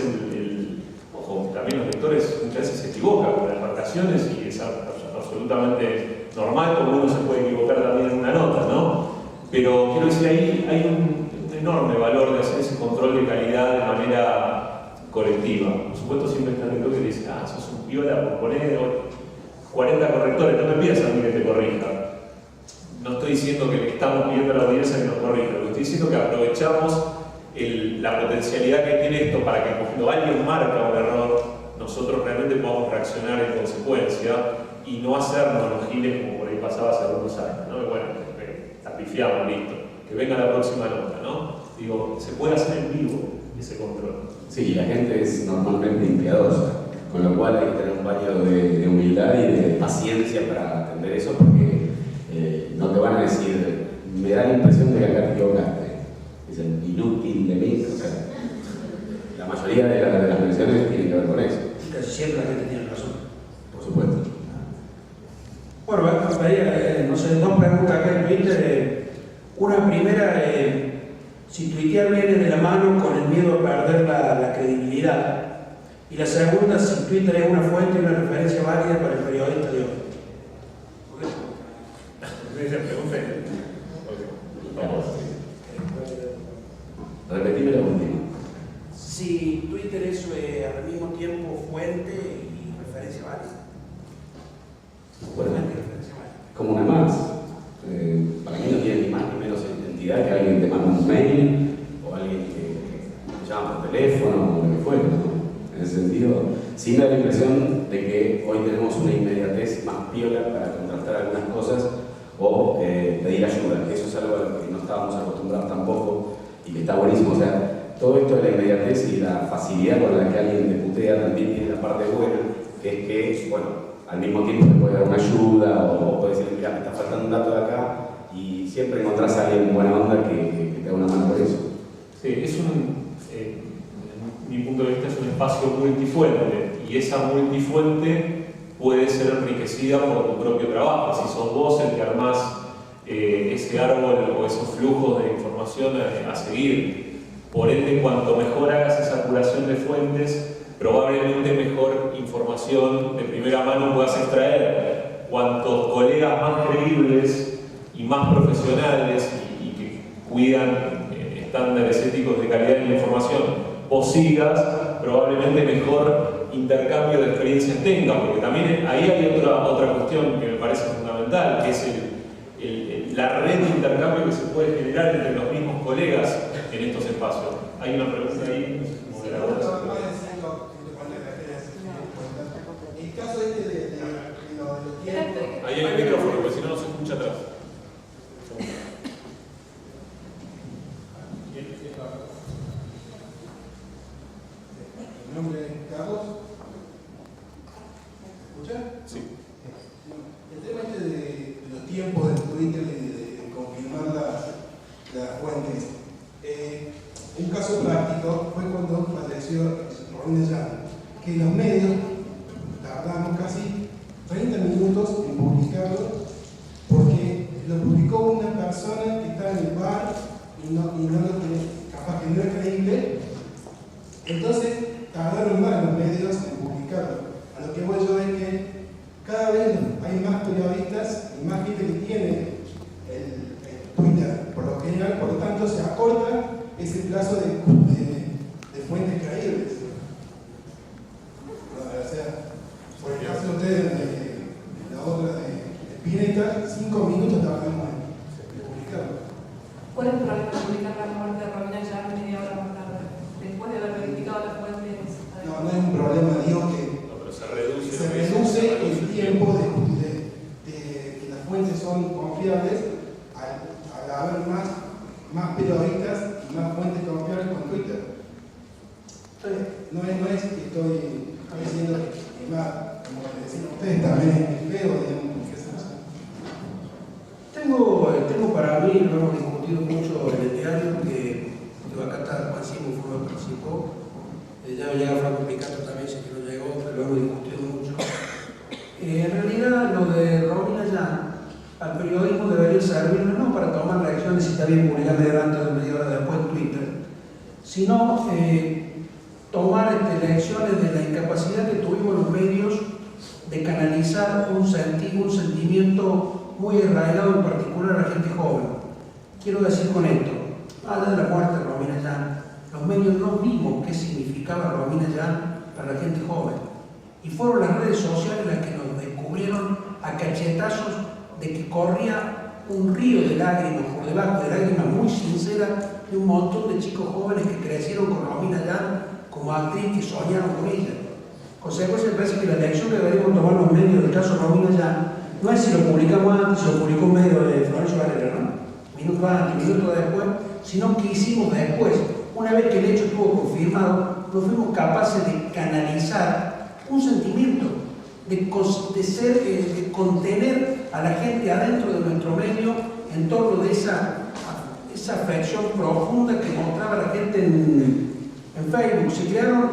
ojo, también los lectores muchas veces se equivocan con las marcaciones y es absolutamente normal, como uno se puede equivocar también en una nota, ¿no? Pero quiero decir, ahí hay un enorme valor de hacer ese control de calidad de manera colectiva. Por supuesto, siempre está el lector que dice, sos un piola por poner 40 correctores, no me pidas a mí que te corrija. No estoy diciendo que le estamos pidiendo a la audiencia que nos corrija, lo que estoy diciendo que aprovechamos la potencialidad que tiene esto para que cuando alguien marca un error, nosotros realmente podamos reaccionar en consecuencia y no hacernos los giles como por ahí pasaba hace algunos años, ¿no? Y bueno, la pifiamos, listo. Que venga la próxima nota, ¿no? Digo, se puede hacer en vivo ese control. Sí, la gente es normalmente impiadosa, con lo cual hay que tener un baño de humildad y de paciencia para atender eso, porque no te van a decir, me da la impresión de que acá te equivocaste. Dicen, inútil de mí. O sea, la mayoría de las menciones tienen que ver con eso. Casi siempre la gente tiene razón. Por supuesto. Bueno, no sé, dos preguntas acá en Twitter. Una primera, si tuitear viene de la mano con el miedo a perder la credibilidad. Y la segunda, si Twitter es una fuente y una referencia válida para el periodista de hoy. Repetime la última. Si Twitter es al mismo tiempo fuente y referencia válida. Bueno, como una más. Para mí no tiene ni más ni menos entidad que alguien te manda un mail o alguien que te llama por teléfono o lo que fuera, ¿no? En ese sentido, sí me da la impresión de que hoy tenemos una inmediatez más piola para contrastar algunas cosas o pedir ayuda, que eso es algo a lo que no estábamos acostumbrados tampoco y que está buenísimo. O sea, todo esto de la inmediatez y la facilidad con la que alguien te putea también tiene la parte buena, que es que, bueno, al mismo tiempo te puede dar una ayuda o puede decir, mira, me está faltando un dato de acá y siempre encontrás a alguien buena onda que te da una mano por eso. Sí, es en mi punto de vista es un espacio multifuente y esa multifuente puede ser enriquecida por tu propio trabajo. Si sos vos el que armás ese árbol o esos flujos de información a seguir. Por ende, cuanto mejor hagas esa curación de fuentes, probablemente mejor información de primera mano puedas extraer. Cuantos colegas más creíbles y más profesionales y que cuidan estándares éticos de calidad en la información vos sigas, probablemente mejor intercambio de experiencias tengas, porque también ahí hay otra cuestión que me parece fundamental, que es la red de intercambio que se puede generar entre los mismos colegas en estos espacios. Hay una pregunta ahí, moderadora. El caso este de los tiempos. Ahí en el micrófono, porque si no, no se escucha atrás. Mi nombre es Carlos. ¿Me escucha? Sí. El tema este de los tiempos de Twitter y de confirmar las fuentes. Un caso práctico fue cuando falleció Romina Yan, que los medios tardamos casi 30 minutos en publicarlo porque lo publicó una persona que está en el bar y capaz que no era creíble. Entonces tardaron más los medios en publicarlo. A lo que voy yo es que cada vez hay más periodistas y más gente que tiene el Twitter por lo general, por lo tanto se acorta ese plazo de fuentes creíbles. O sea, por el caso de ustedes de la otra de Spinetta, 5 minutos tardamos en publicarlo. ¿Cuál es el problema de publicar la muerte de Romina ya media hora más tarde? Después de haber verificado las fuentes. No es un problema, digo que No, pero se reduce el tiempo de que las fuentes son confiables al haber más periodistas y más fuentes confiables con Twitter. Entonces, no es que estoy diciendo que más, como le decían ustedes, también es feo, digamos, que se usa. Tengo para mí, lo hemos discutido mucho en el diario, que acá está Juan Simón, participó, ya llega Franco Picato también, sé que no llegó, pero lo hemos discutido mucho. En realidad, lo de Romina Yan al periodismo debería servir no para tomar lecciones si está bien publicar delante de media hora después en Twitter, sino tomar lecciones de la incapacidad que tuvimos los medios de canalizar un sentimiento muy arraigado en particular a la gente joven. Quiero decir con esto, allá de la muerte de Romina Yan, los medios no vimos qué significaba Romina Yan para la gente joven. Y fueron las redes sociales las que nos descubrieron a cachetazos de que corría un río de lágrimas, por debajo de lágrimas muy sinceras de un montón de chicos jóvenes que crecieron con Romina Yan como actriz, que soñaron con ella. Consecuencia, me parece que la lección que deberíamos tomar los medios del caso Romina Yan no es si lo publicamos antes, si lo publicó un medio de Florencio Varela, ¿no? Minuto antes, minuto después, sino que hicimos después. Una vez que el hecho estuvo confirmado, no fuimos capaces de canalizar un sentimiento, de contener a la gente adentro de nuestro medio en torno de esa afección profunda que mostraba la gente en Facebook. Se crearon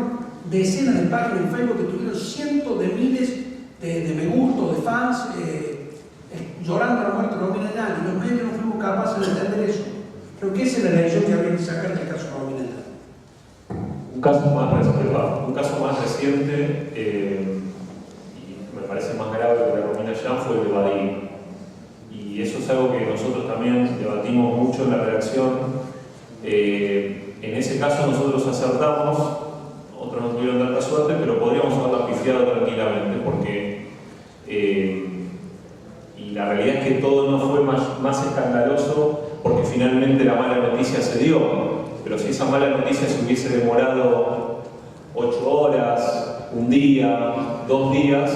decenas de páginas en Facebook que tuvieron cientos de miles de me gusta, de fans, llorando a la muerte de Romina Yan, y los medios no fuimos capaces de entender eso. Creo que esa es la lección que habría que sacar del caso de Romina Yan. Un caso más reciente, y me parece más grave que la Romina Yan, fue el de Badir. Y eso es algo que nosotros también debatimos mucho en la redacción. En ese caso nosotros acertamos, otros no tuvieron tanta suerte, pero podríamos haberla pifiado tranquilamente, porque y la realidad es que todo no fue más escandaloso porque finalmente la mala noticia se dio. Pero si esa mala noticia se hubiese demorado 8 horas, un día, 2 días,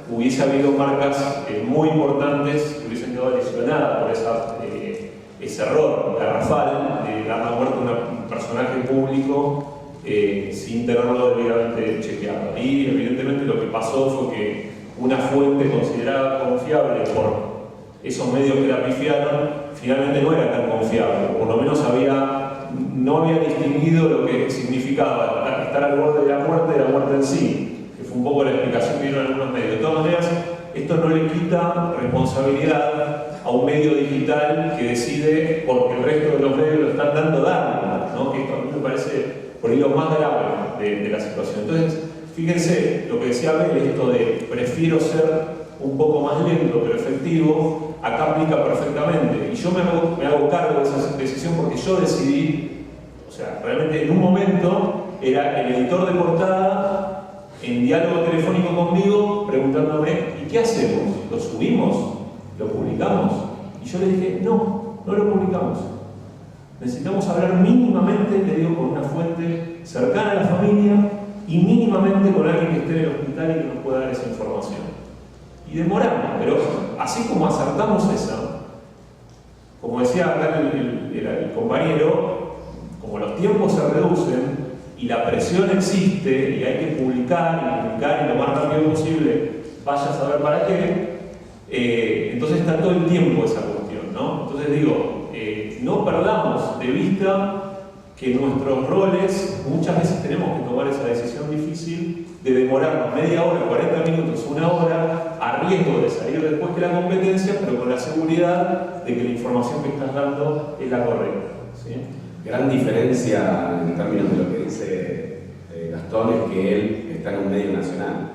hubiese habido marcas muy importantes que hubiesen quedado lesionadas por ese error garrafal de dar la muerte a un personaje público sin tenerlo debidamente chequeado. Y evidentemente lo que pasó fue que una fuente considerada confiable por esos medios que la pifiaron, finalmente no era tan confiable, por lo menos no había distinguido lo que significaba estar al borde de la muerte en sí, que fue un poco la explicación que dieron algunos medios. De todas maneras, esto no le quita responsabilidad a un medio digital que decide, porque el resto de los medios lo están dando, ¿no? Que esto a mí me parece por ahí lo más grave de la situación. Entonces, fíjense lo que decía Abel, esto de prefiero ser un poco más lento pero efectivo, acá aplica perfectamente. Y yo me hago cargo de esa decisión porque yo decidí, o sea, realmente en un momento era el editor de portada en diálogo telefónico conmigo preguntándome, ¿y qué hacemos? ¿Lo subimos? ¿Lo publicamos? Y yo le dije, no lo publicamos. Necesitamos hablar mínimamente, le digo, con una fuente cercana a la familia y mínimamente con alguien que esté en el hospital y que nos pueda dar esa información. Y demoramos, pero así como acertamos esa, como decía acá el compañero, como los tiempos se reducen y la presión existe y hay que publicar y lo más rápido posible, vaya a saber para qué, entonces está todo el tiempo esa cuestión, ¿no? Entonces digo, no perdamos de vista que nuestros roles muchas veces tenemos que tomar esa decisión difícil de demorarnos media hora, 40 minutos, 1 hora, a riesgo de salir después que la competencia, pero con la seguridad de que la información que estás dando es la correcta, ¿sí? Gran diferencia en términos de lo que dice Gastón es que él está en un medio nacional.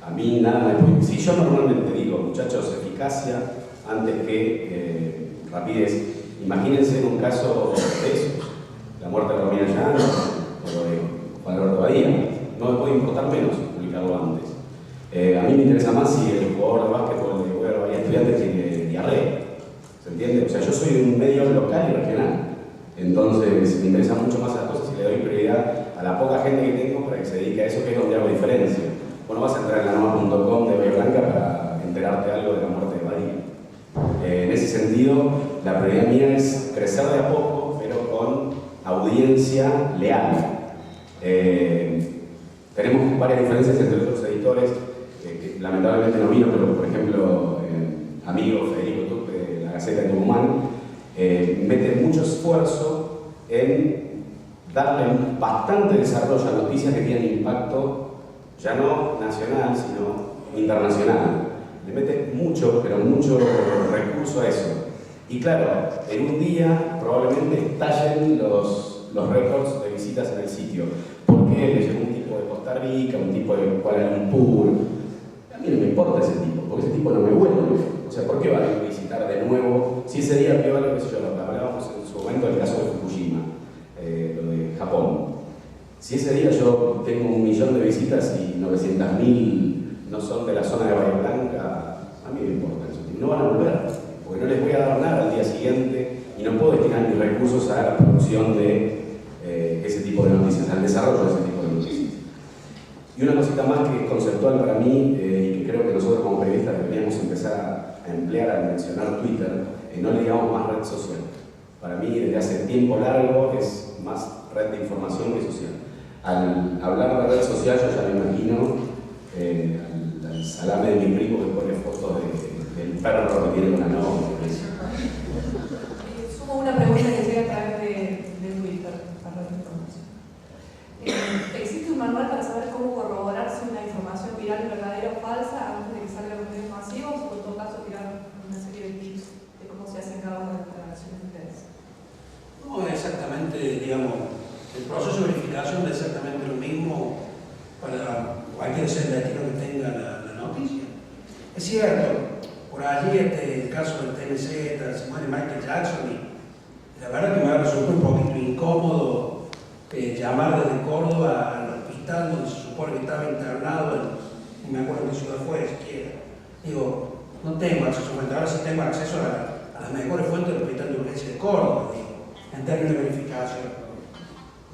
A mí nada me puede... Si yo normalmente digo, muchachos, eficacia antes que rapidez, imagínense en un caso de esos, la muerte de Romina Yan o de Juan Alberto Badía. No me puede importar menos publicarlo antes. A mí me interesa más si el jugador de básquetbol de Juan Bahía Estudiantes tiene diarrea. ¿Se entiende? O sea, yo soy de un medio local y regional. Entonces me interesan mucho más las cosas y le doy prioridad a la poca gente que tengo para que se dedique a eso, que es donde hago diferencia. Bueno, vas a entrar en la norma.com de Bahía Blanca para enterarte algo de la muerte de Badía. En ese sentido, la prioridad mía es crecer de a poco, pero con audiencia leal. Tenemos varias diferencias entre otros editores, que lamentablemente no vino, pero por ejemplo, amigo Federico Tuc de la Gaceta de Tucumán, mete mucho esfuerzo en darle bastante desarrollo a noticias que tienen impacto ya no nacional, sino internacional. Le mete mucho, pero mucho recurso a eso. Y claro, en un día probablemente estallen los récords de visitas en el sitio. Porque le llegó un tipo de Costa Rica, un tipo de Kuala Lumpur. A mí no me importa ese tipo, porque ese tipo no me vuelve. O sea, ¿por qué va a visitar de nuevo? Si ese día que vale, qué sé yo, lo que hablábamos en su momento del caso de Fukushima, lo de Japón. Si ese día yo tengo 1 millón de visitas y 900.000 no son de la zona de Bahía Blanca, a mí me importa eso. No van a volver, porque no les voy a dar nada siguiente y no puedo destinar mis recursos a la producción de ese tipo de noticias, al desarrollo de ese tipo de noticias. Y una cosita más que es conceptual para mí y que creo que nosotros como periodistas deberíamos empezar a emplear al mencionar Twitter, no le digamos más red social. Para mí, desde hace tiempo largo, es más red de información que social. Al hablar de red social, yo ya me imagino al salame de mi primo que pone fotos del perro que tiene con la novia. Sumo una pregunta que llega a través de Twitter para la información. ¿Existe un manual para saber cómo corroborar si una información viral es verdadera o falsa antes de que salga a los medios masivos? O en todo caso tirar una serie de tips de cómo se hacen cada una de las declaraciones de ustedes. No es exactamente, digamos, el proceso de verificación es exactamente lo mismo para cualquier ser latino que tenga la noticia. Es cierto, por allí el caso del TMZ, se muere Michael Jackson, y la verdad que me ha resultado un poquito incómodo llamar desde Córdoba al hospital donde se supone que estaba internado, ni me acuerdo qué ciudad fue siquiera. Digo, no tengo acceso a fuentes, ahora sí tengo acceso a las mejores fuentes del Hospital de Urgencia de Córdoba, en términos de verificación.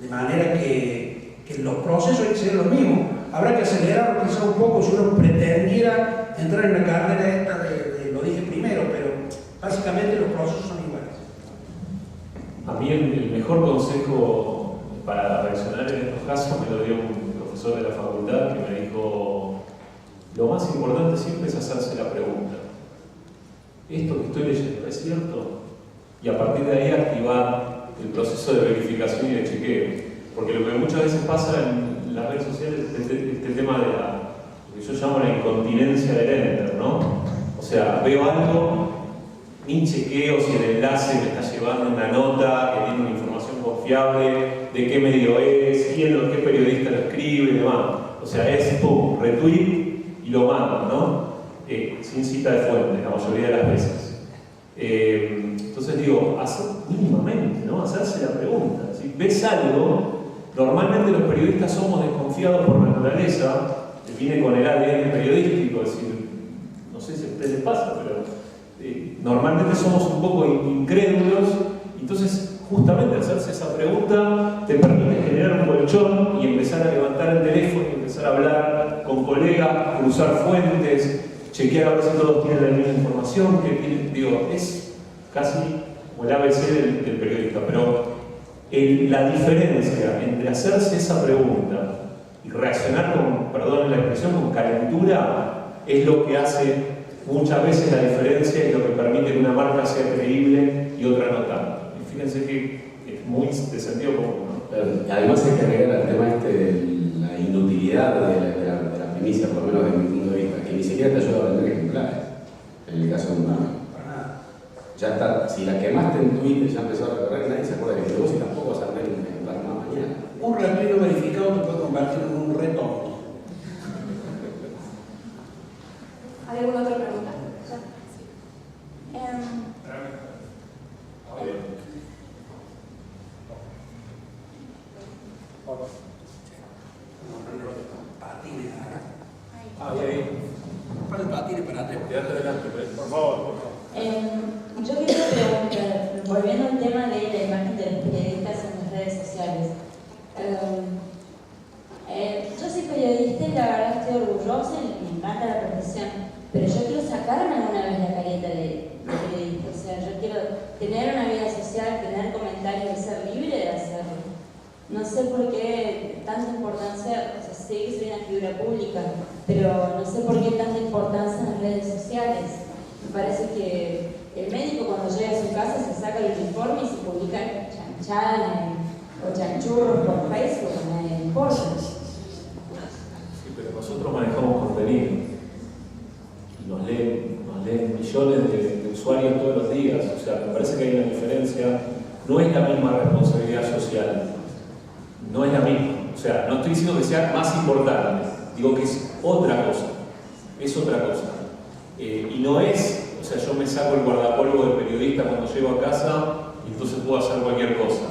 De manera que los procesos hay que ser los mismos. Habrá que acelerarlo quizá un poco si uno pretendiera entrar en la carrera esta lo dije primero, pero básicamente los procesos son iguales. A mí el mejor consejo para reaccionar en estos casos me lo dio un profesor de la facultad que me dijo: lo más importante siempre es hacerse la pregunta, ¿esto que estoy leyendo es cierto? Y a partir de ahí activar el proceso de verificación y de chequeo. Porque lo que muchas veces pasa en las redes sociales es este tema de lo que yo llamo la incontinencia del enter, ¿no? O sea, veo algo, ni chequeo si el enlace me está llevando una nota que tiene una información confiable, de qué medio es, qué periodista lo escribe y demás. O sea, es pum, retweet y lo mando, ¿no? Sin cita de fuente, la mayoría de las veces. Entonces digo, hacer mínimamente, ¿no? Hacerse la pregunta. Si ves algo, normalmente los periodistas somos desconfiados por naturaleza, que viene con el ADN periodístico, es decir, no sé si a ustedes les pasa, pero normalmente somos un poco incrédulos, entonces justamente hacerse esa pregunta te permite generar un colchón y empezar a levantar el teléfono y empezar a hablar con colegas, cruzar fuentes, chequear a ver si todos tienen la misma información, digo, es casi como el ABC del periodista, pero la diferencia entre hacerse esa pregunta y reaccionar con, perdón la expresión, con calentura, es lo que hace muchas veces la diferencia y lo que permite que una marca sea creíble y otra no tanto. Y fíjense que es muy de sentido común, ¿no? Además hay que agregar al tema de la inutilidad de la primicia, por lo menos desde mi punto de vista, que ni siquiera te ayuda a vender ejemplares, en el caso de un mame. Ya está, si la quemaste en Twitter ya empezó a recorrer, nadie se acuerda de que vos y tampoco vas a vender un ejemplar más mañana. Un retweet verificado te puede convertir en un reto. ¿Hay alguna otra pregunta? Patines, ahí. Para el patines para atrás. Quédate adelante, por favor. Yo quería preguntar, volviendo al tema de la imagen de los periodistas en las redes sociales. Yo soy periodista y la verdad estoy orgullosa y me encanta la profesión, pero yo quiero sacarme alguna vez la careta de periodista. O sea, yo quiero tener una vida social, tener comentarios y ser libre de hacerlo. No sé por qué tanta importancia, o sea, sé que soy una figura pública, pero no sé por qué tanta importancia en las redes sociales. Me parece que el médico cuando llega a su casa se saca el uniforme y se publica chanchán o chanchurros por Facebook, no me importa. Sí, pero nosotros manejamos contenido y nos leen millones de usuarios todos los días. O sea, me parece que hay una diferencia. No es la misma responsabilidad social. No es la misma. O sea, no estoy diciendo que sea más importante. Digo que es otra cosa. Es otra cosa. Y no es, o sea, yo me saco el guardapolvo de periodista cuando llego a casa y entonces puedo hacer cualquier cosa.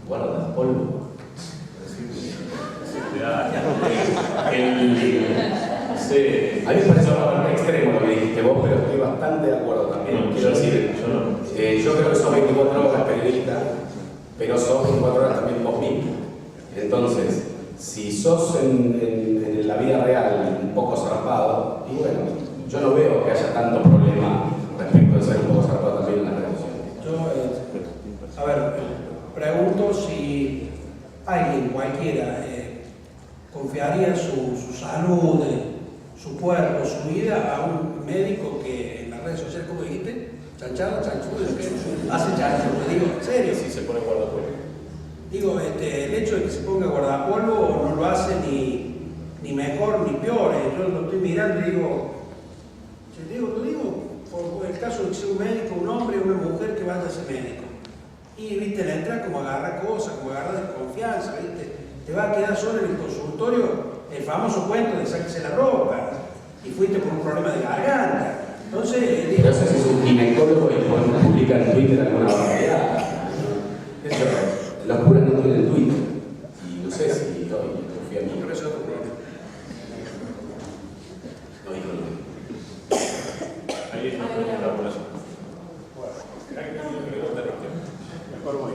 Guardapolvo. No sé. A mí me parece bastante extremo lo que dijiste vos, pero estoy bastante de acuerdo también. No, quiero decir, yo no. Yo creo que sos 24 horas periodista, pero sos 24 horas también vos mismo. Entonces, si sos en la vida real un poco zarpado, y bueno, yo no veo que haya tanto problema respecto de ser un poco zarpado también en las redes sociales. Yo, a ver, pregunto si alguien, cualquiera, confiaría en su salud, su cuerpo, su vida a un médico que en las redes sociales, ¿cómo dijiste? Chanchada, chanchudo, que hace chanchudo, digo, en serio. Si se pone guardapolvo. Digo, el hecho de que se ponga guardapolvo no lo hace ni mejor ni peor. Yo lo estoy mirando y digo, lo digo por el caso de que sea un médico, un hombre o una mujer que vaya a ser médico. Y viste, le entra como agarra cosas, como agarra desconfianza, viste. Te va a quedar solo en el consultorio el famoso cuento de sáquese la ropa y fuiste por un problema de garganta. Entonces, digo, No sé si es un ginecólogo y publica en Twitter alguna barbaridad. Eso, los curas no tienen Twitter. Y no sé si hoy confía en mí. pero eso es otro problema. No dijo nada. Ahí está la población. Mejor voy.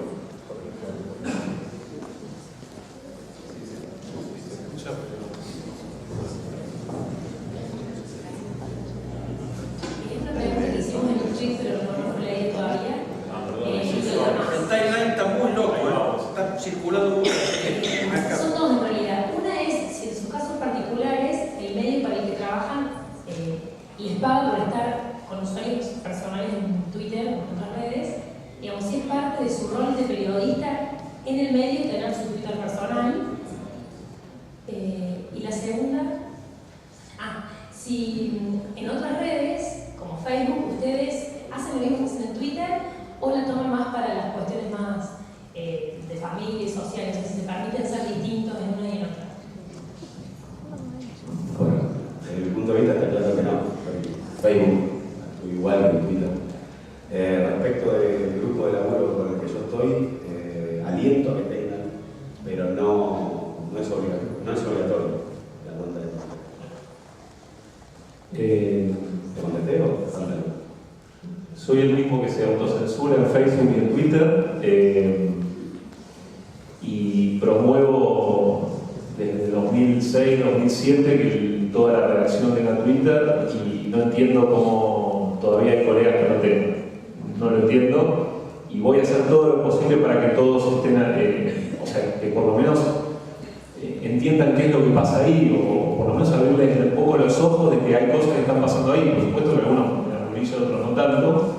Una pregunta que hicimos en el tweet, pero no lo leí todavía. El timeline está muy loco, está circulando mucho. Son dos en realidad. Una es, si en sus casos particulares, el medio para el que trabajan les paga por estar con usuarios personales en Twitter o en otras redes, digamos, si es parte de su rol de periodista en el medio tener su Twitter personal. Y la segunda, si en otras redes, como Facebook, ustedes hacen lo mismo que hacen en Twitter o la toman más para las cuestiones más de familia y sociales, si se permiten ser distintos en una y en otra. Bueno, desde mi punto de vista está claro que no. Facebook, igual que en Twitter. Respecto del grupo de laburo con el que yo estoy, aliento que tengan, pero no es obligatorio. No es obligatorio la cuenta de Twitter. ¿Te contesté o te falta algo? Soy el mismo que se autocensura en Facebook y en Twitter y promuevo desde 2006-2007 que toda la redacción tenga Twitter y no entiendo cómo todavía hay colegas que no tengan. No lo entiendo y voy a hacer todo lo posible para que todos estén, o sea, que por lo menos entiendan qué es lo que pasa ahí o por lo menos abrirles un poco los ojos de que hay cosas que están pasando ahí. Por supuesto que algunos me han otros no tanto,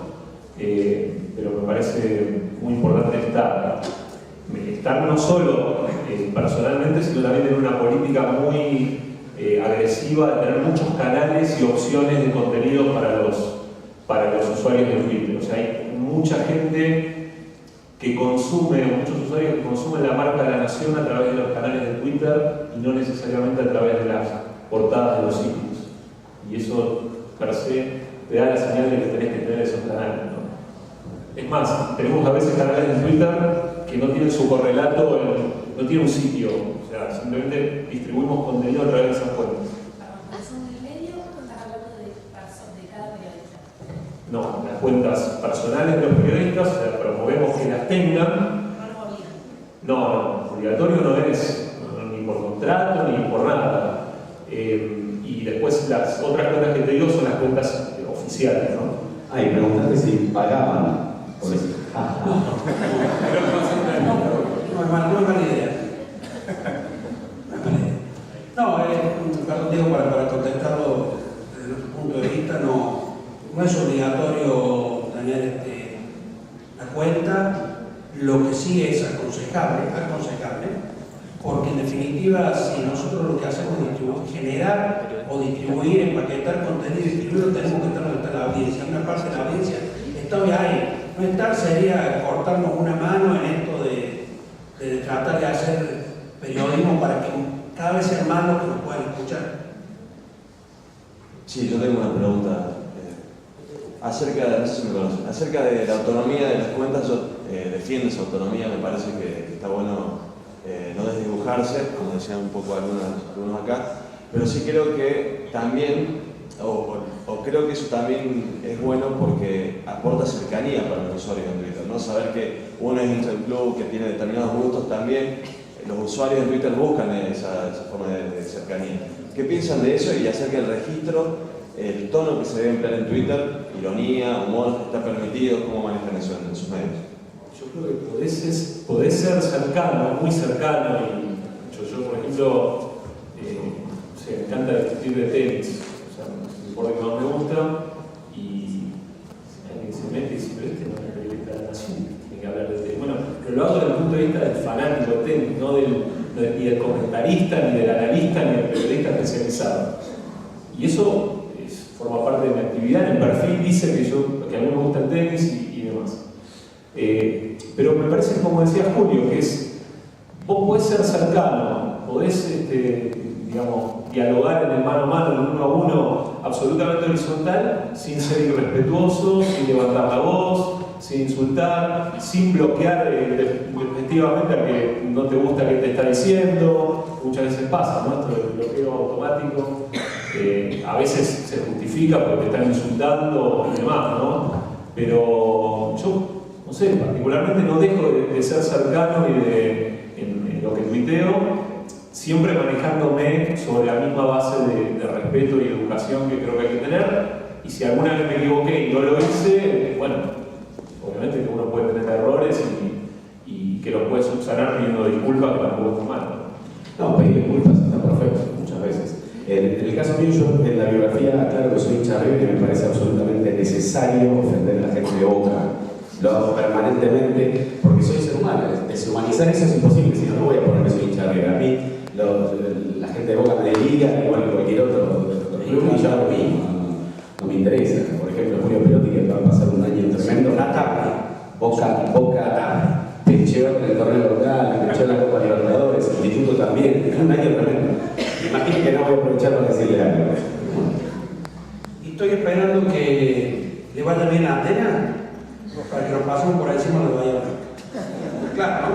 pero me parece muy importante estar no solo personalmente, sino también en una política muy agresiva de tener muchos canales y opciones de contenido para los usuarios de Twitter. O sea, hay mucha gente que consume, muchos usuarios que consumen la marca de la nación a través de los canales de Twitter y no necesariamente a través de las portadas de los sitios. Y eso, per se, te da la señal de que tenés que tener esos canales, ¿no? Es más, tenemos a veces canales de Twitter que no tienen su correlato, no tienen un sitio, o sea, simplemente distribuimos contenido a través de esas fuentes. ¿Son del medio o estás hablando de cada periodista? No, las cuentas personales de los periodistas, o sea, promovemos que las tengan. No, obligatorio no es, ni por contrato, ni por nada. Y después las otras cuentas que te digo son las cuentas oficiales, ¿no? Y preguntaste si pagaban por eso. No es mala idea. No, perdón, digo, para contestarlo desde nuestro punto de vista, no es obligatorio tener la cuenta. Lo que sí es aconsejable, porque en definitiva, si nosotros lo que hacemos es generar o distribuir, empaquetar contenido y distribuirlo, tenemos que estar donde está la audiencia. Una parte de la audiencia está hoy ahí. No estar sería cortarnos una mano en esto de tratar de hacer periodismo para que cada vez sean más los que nos puedan escuchar. Sí, yo tengo una pregunta acerca de la autonomía de las cuentas. Yo defiendo esa autonomía, me parece que está bueno no desdibujarse, como decían un poco algunos acá, pero sí creo que también O creo que eso también es bueno porque aporta cercanía para los usuarios de Twitter, ¿no? Saber que uno es hincha del club, que tiene determinados gustos también, los usuarios de Twitter buscan esa forma de cercanía. ¿Qué piensan de eso y acerca del registro, el tono que se debe emplear en Twitter, ironía, humor, está permitido, cómo manejan eso en sus medios? Yo creo que podés ser cercano, muy cercano, y yo por ejemplo, me encanta discutir de tenis, o sea, es el deporte que más me gusta, y alguien se mete y dice, pero este no es el periodista de la Nación, tiene que hablar de tenis. Bueno, pero lo hago desde el punto de vista del fanático de tenis, no ni del comentarista, ni del analista, ni del periodista especializado. Y eso forma parte de mi actividad, en el perfil dice que a mí me gusta el tenis y demás. Pero me parece, como decía Julio, que vos podés ser cercano, podés digamos, dialogar en el mano a mano, en el uno a uno, absolutamente horizontal, sin ser irrespetuoso, sin levantar la voz, sin insultar, sin bloquear efectivamente a que no te gusta que te está diciendo. Muchas veces pasa, ¿no? Esto del bloqueo automático. A veces se justifica porque te están insultando y demás, ¿no? Pero yo, no sé, particularmente no dejo de ser cercano en lo que tuiteo, siempre manejándome sobre la misma base de respeto y educación que creo que hay que tener. Y si alguna vez me equivoqué y no lo hice, bueno, obviamente que uno puede tener errores y que los puede subsanar pidiendo disculpas, que tampoco es malo. No, pedir disculpas está perfecto, muchas veces. En el caso mío, yo en la biografía, claro que soy hincha de River y me parece absolutamente necesario ofender a la gente de Boca. Lo hago permanentemente porque soy ser humano. Deshumanizar eso es imposible, si no, no voy a poner que soy hincha de River. A mí, la gente de Boca me deliria, igual que cualquier otro club, y yo hago lo mismo. No me interesa. Por ejemplo, Julio Perotti, que va a pasar un año tremendo, Boca pecheó en el torneo local, pecheó en la Copa Libertadores, el Instituto también, es un año tremendo. Imagino que no voy a aprovechar para decirle algo. Y estoy esperando que le vaya bien a Atena, para que nos pasemos por encima de vaya bien. Claro, ¿no?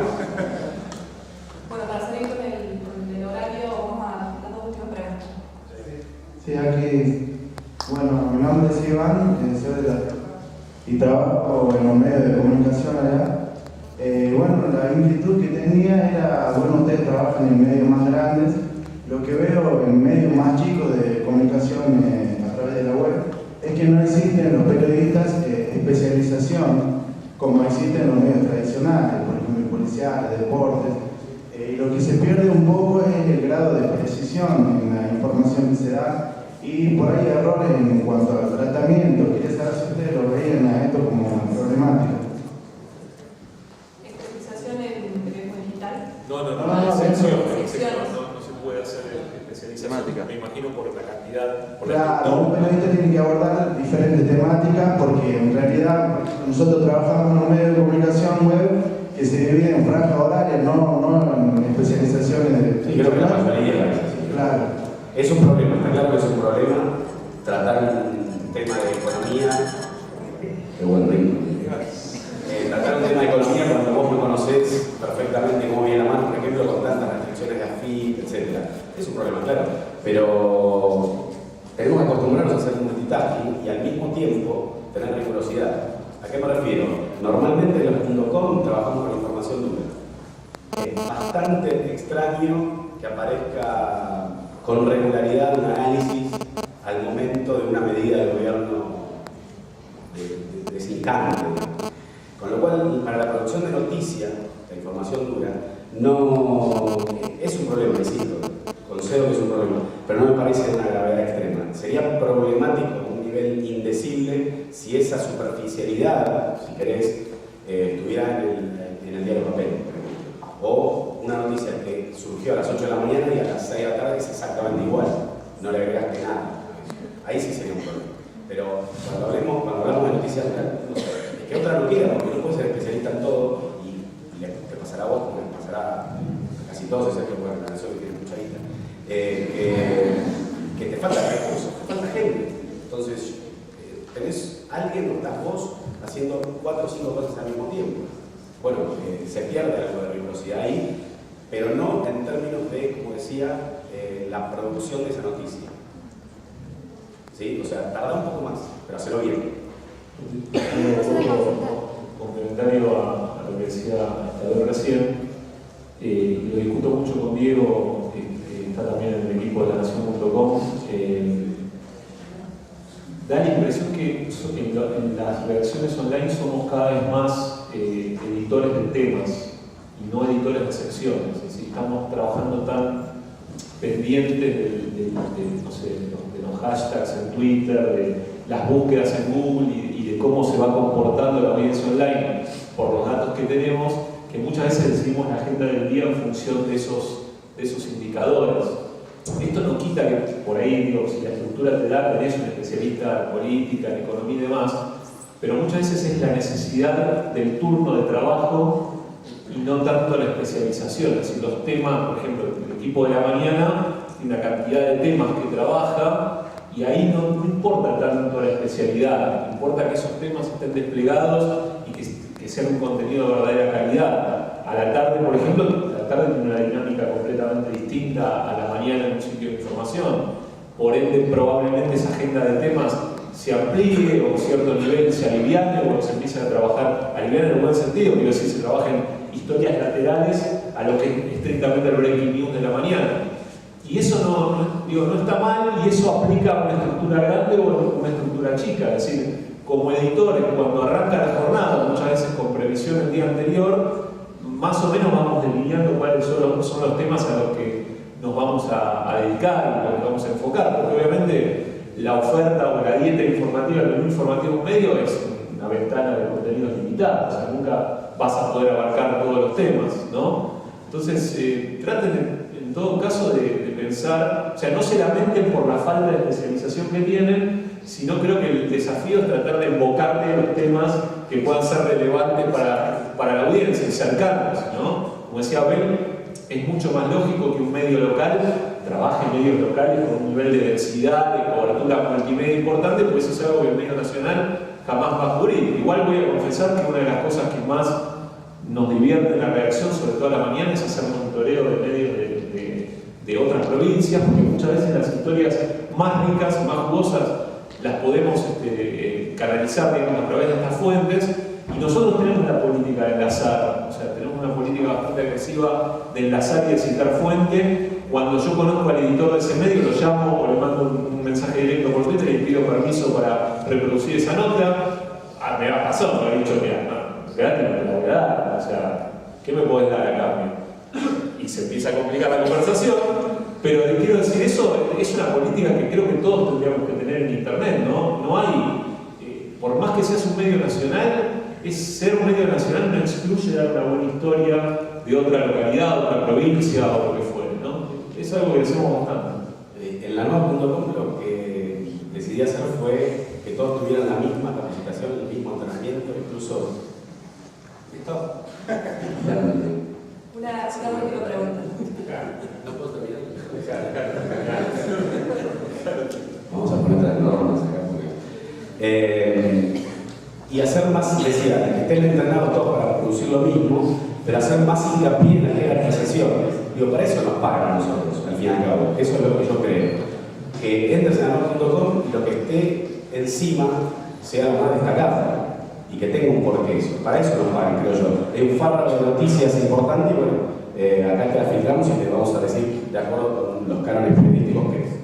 Bueno, para seguir con el horario, vamos a las dos últimas preguntas. Sí, aquí, bueno, mi nombre es Iván, soy de la, y trabajo en los medios de comunicación allá. Bueno, la inquietud que tenía era, bueno, ustedes trabajan en medios más grandes, lo que veo en medios más chicos de comunicación a través de la web es que no existen los periodistas especialización como existen en los medios tradicionales, por ejemplo, policiales, deportes, y lo que se pierde un poco es el grado de precisión en la información que se da y por ahí errores en cuanto al tratamiento. Quería saber si ustedes lo veían a esto como una problemática. ¿Especialización en periodismo digital? No, secciones. No se puede hacer especialización. Temática. Me imagino por la cantidad. Claro, un periodista tiene que abordar diferentes temáticas porque en realidad nosotros trabajamos en un medio de comunicación web que se divide en franjas horarias, no en especializaciones de... Sí, creo que la mayoría. Claro. Es un problema, está claro que es un problema tratar un tema de economía. Qué buen ritmo. Tratar un tema de economía cuando vos no conocés perfectamente cómo viene la mano, por ejemplo, con tantas restricciones de AFIP, etc. Es un problema, claro. Pero tenemos que acostumbrarnos a hacer un multitasking y al mismo tiempo tener rigurosidad. ¿A qué me refiero? Normalmente en los .com trabajamos con información dura. Es bastante extraño que aparezca con regularidad un análisis al momento de una medida del gobierno de ese instante. Con lo cual, para la producción de noticias, la información dura, no es un problema, insisto, concedo que es un problema, pero no me parece de una gravedad extrema. Sería problemático a un nivel indecible si esa superficialidad, si querés, estuviera en el diario papel, por ejemplo. O una noticia que surgió a las 8 de la mañana y a las 6 de la tarde es exactamente igual, no le agregaste nada. Ahí sí sería un problema. Pero cuando hablamos de noticias, no sé, es que otra no queda, porque no puedes ser especialista en todo y te pasará a vos, como le pasará a casi todos, es que bueno, la nación que tiene mucha guita, que te falta recursos, te falta gente. Entonces, tenés alguien o estás vos haciendo 4 o 5 cosas al mismo tiempo. Bueno, se pierde algo de rigurosidad ahí, pero no en términos de, como decía, la producción de esa noticia. ¿sí? O sea, tarda un poco más, pero hacerlo bien. Complementario a lo que decía Estador recién, lo discuto mucho con Diego, que está también en el equipo de lanación.com. Da la impresión que en las redacciones online somos cada vez más editores de temas y no editores de secciones. Es decir, estamos trabajando tan pendientes de los hashtags en Twitter, de las búsquedas en Google y de cómo se va comportando la audiencia online por los datos que tenemos, que muchas veces decidimos la agenda del día en función de esos indicadores. Esto no quita que por ahí, digo, si la estructura te da, tenés un especialista en política, en economía y demás, pero muchas veces es la necesidad del turno de trabajo y no tanto la especialización. Es decir, los temas, por ejemplo, el equipo de la mañana tiene una cantidad de temas que trabaja y ahí no importa tanto la especialidad, importa que esos temas estén desplegados y que sean un contenido de verdadera calidad. A la tarde, por ejemplo, la tarde tiene una dinámica completamente distinta a la mañana en un sitio de información. Por ende, probablemente esa agenda de temas se amplíe o a cierto nivel se aliviane o se empiece a trabajar, aliviar en el buen sentido, quiero decir, se trabajen historias laterales a lo que es estrictamente el breaking news de la mañana. Y eso no está mal, y eso aplica a una estructura grande o a una estructura chica. Es decir, como editores, cuando arranca la jornada, muchas veces con previsión el día anterior, más o menos vamos delineando cuáles son los temas a los que nos vamos a dedicar y a los que vamos a enfocar, porque obviamente la oferta o la dieta informativa, el menú informativo de un medio es una ventana de contenidos limitada, o sea, nunca vas a poder abarcar todos los temas, ¿no? Entonces, traten en todo caso de pensar, o sea, no se lamenten por la falta de especialización que tienen, sino creo que el desafío es tratar de invocarle los temas que puedan ser relevantes para la audiencia y cercanos, ¿no? Como decía Abel, es mucho más lógico que un medio local trabaje en medios locales con un nivel de densidad, de cobertura multimedia importante, porque eso es algo que el medio nacional jamás va a cubrir. Igual voy a confesar que una de las cosas que más nos divierte en la redacción, sobre todo a la mañana, es hacer monitoreo de medios de otras provincias, porque muchas veces las historias más ricas y más jugosas las podemos canalizar, digamos, a través de estas fuentes, y nosotros tenemos la política de enlazar, o sea, tenemos una política bastante agresiva de enlazar y de citar fuente. Cuando yo conozco al editor de ese medio, lo llamo o le mando un mensaje directo por Twitter y le pido permiso para reproducir esa nota. Me ha pasado, me ha dicho, mira, no, quédate, no te la voy a dar, o sea, ¿qué me podés dar a cambio? Y se empieza a complicar la conversación, pero quiero decir, eso es una política que creo que todos tendríamos que tener en Internet, ¿no? No hay, por más que seas un medio nacional, ser un medio nacional no excluye dar una buena historia de otra localidad, de otra provincia o lo que fuere, ¿no? Es algo que hacemos bastante. En la nueva.com lo que decidí hacer fue que todos tuvieran la misma capacitación, el mismo entrenamiento, incluso... ¿Listo? Una última pregunta. ¿No puedo terminar? Vamos a poner las normas acá. Y hacer más, decía, que estén entrenados todos para producir lo mismo, pero hacer más hincapié en las jerarquizaciones. Digo, para eso nos pagan a nosotros, al fin y al cabo. Eso es lo que yo creo. Que entres en la.com y lo que esté encima sea lo más destacado y que tenga un porqué eso. Para eso nos pagan, creo yo. Hay un fardo de noticias importante y bueno, acá te las filtramos y te vamos a decir de acuerdo con los cánones periodísticos que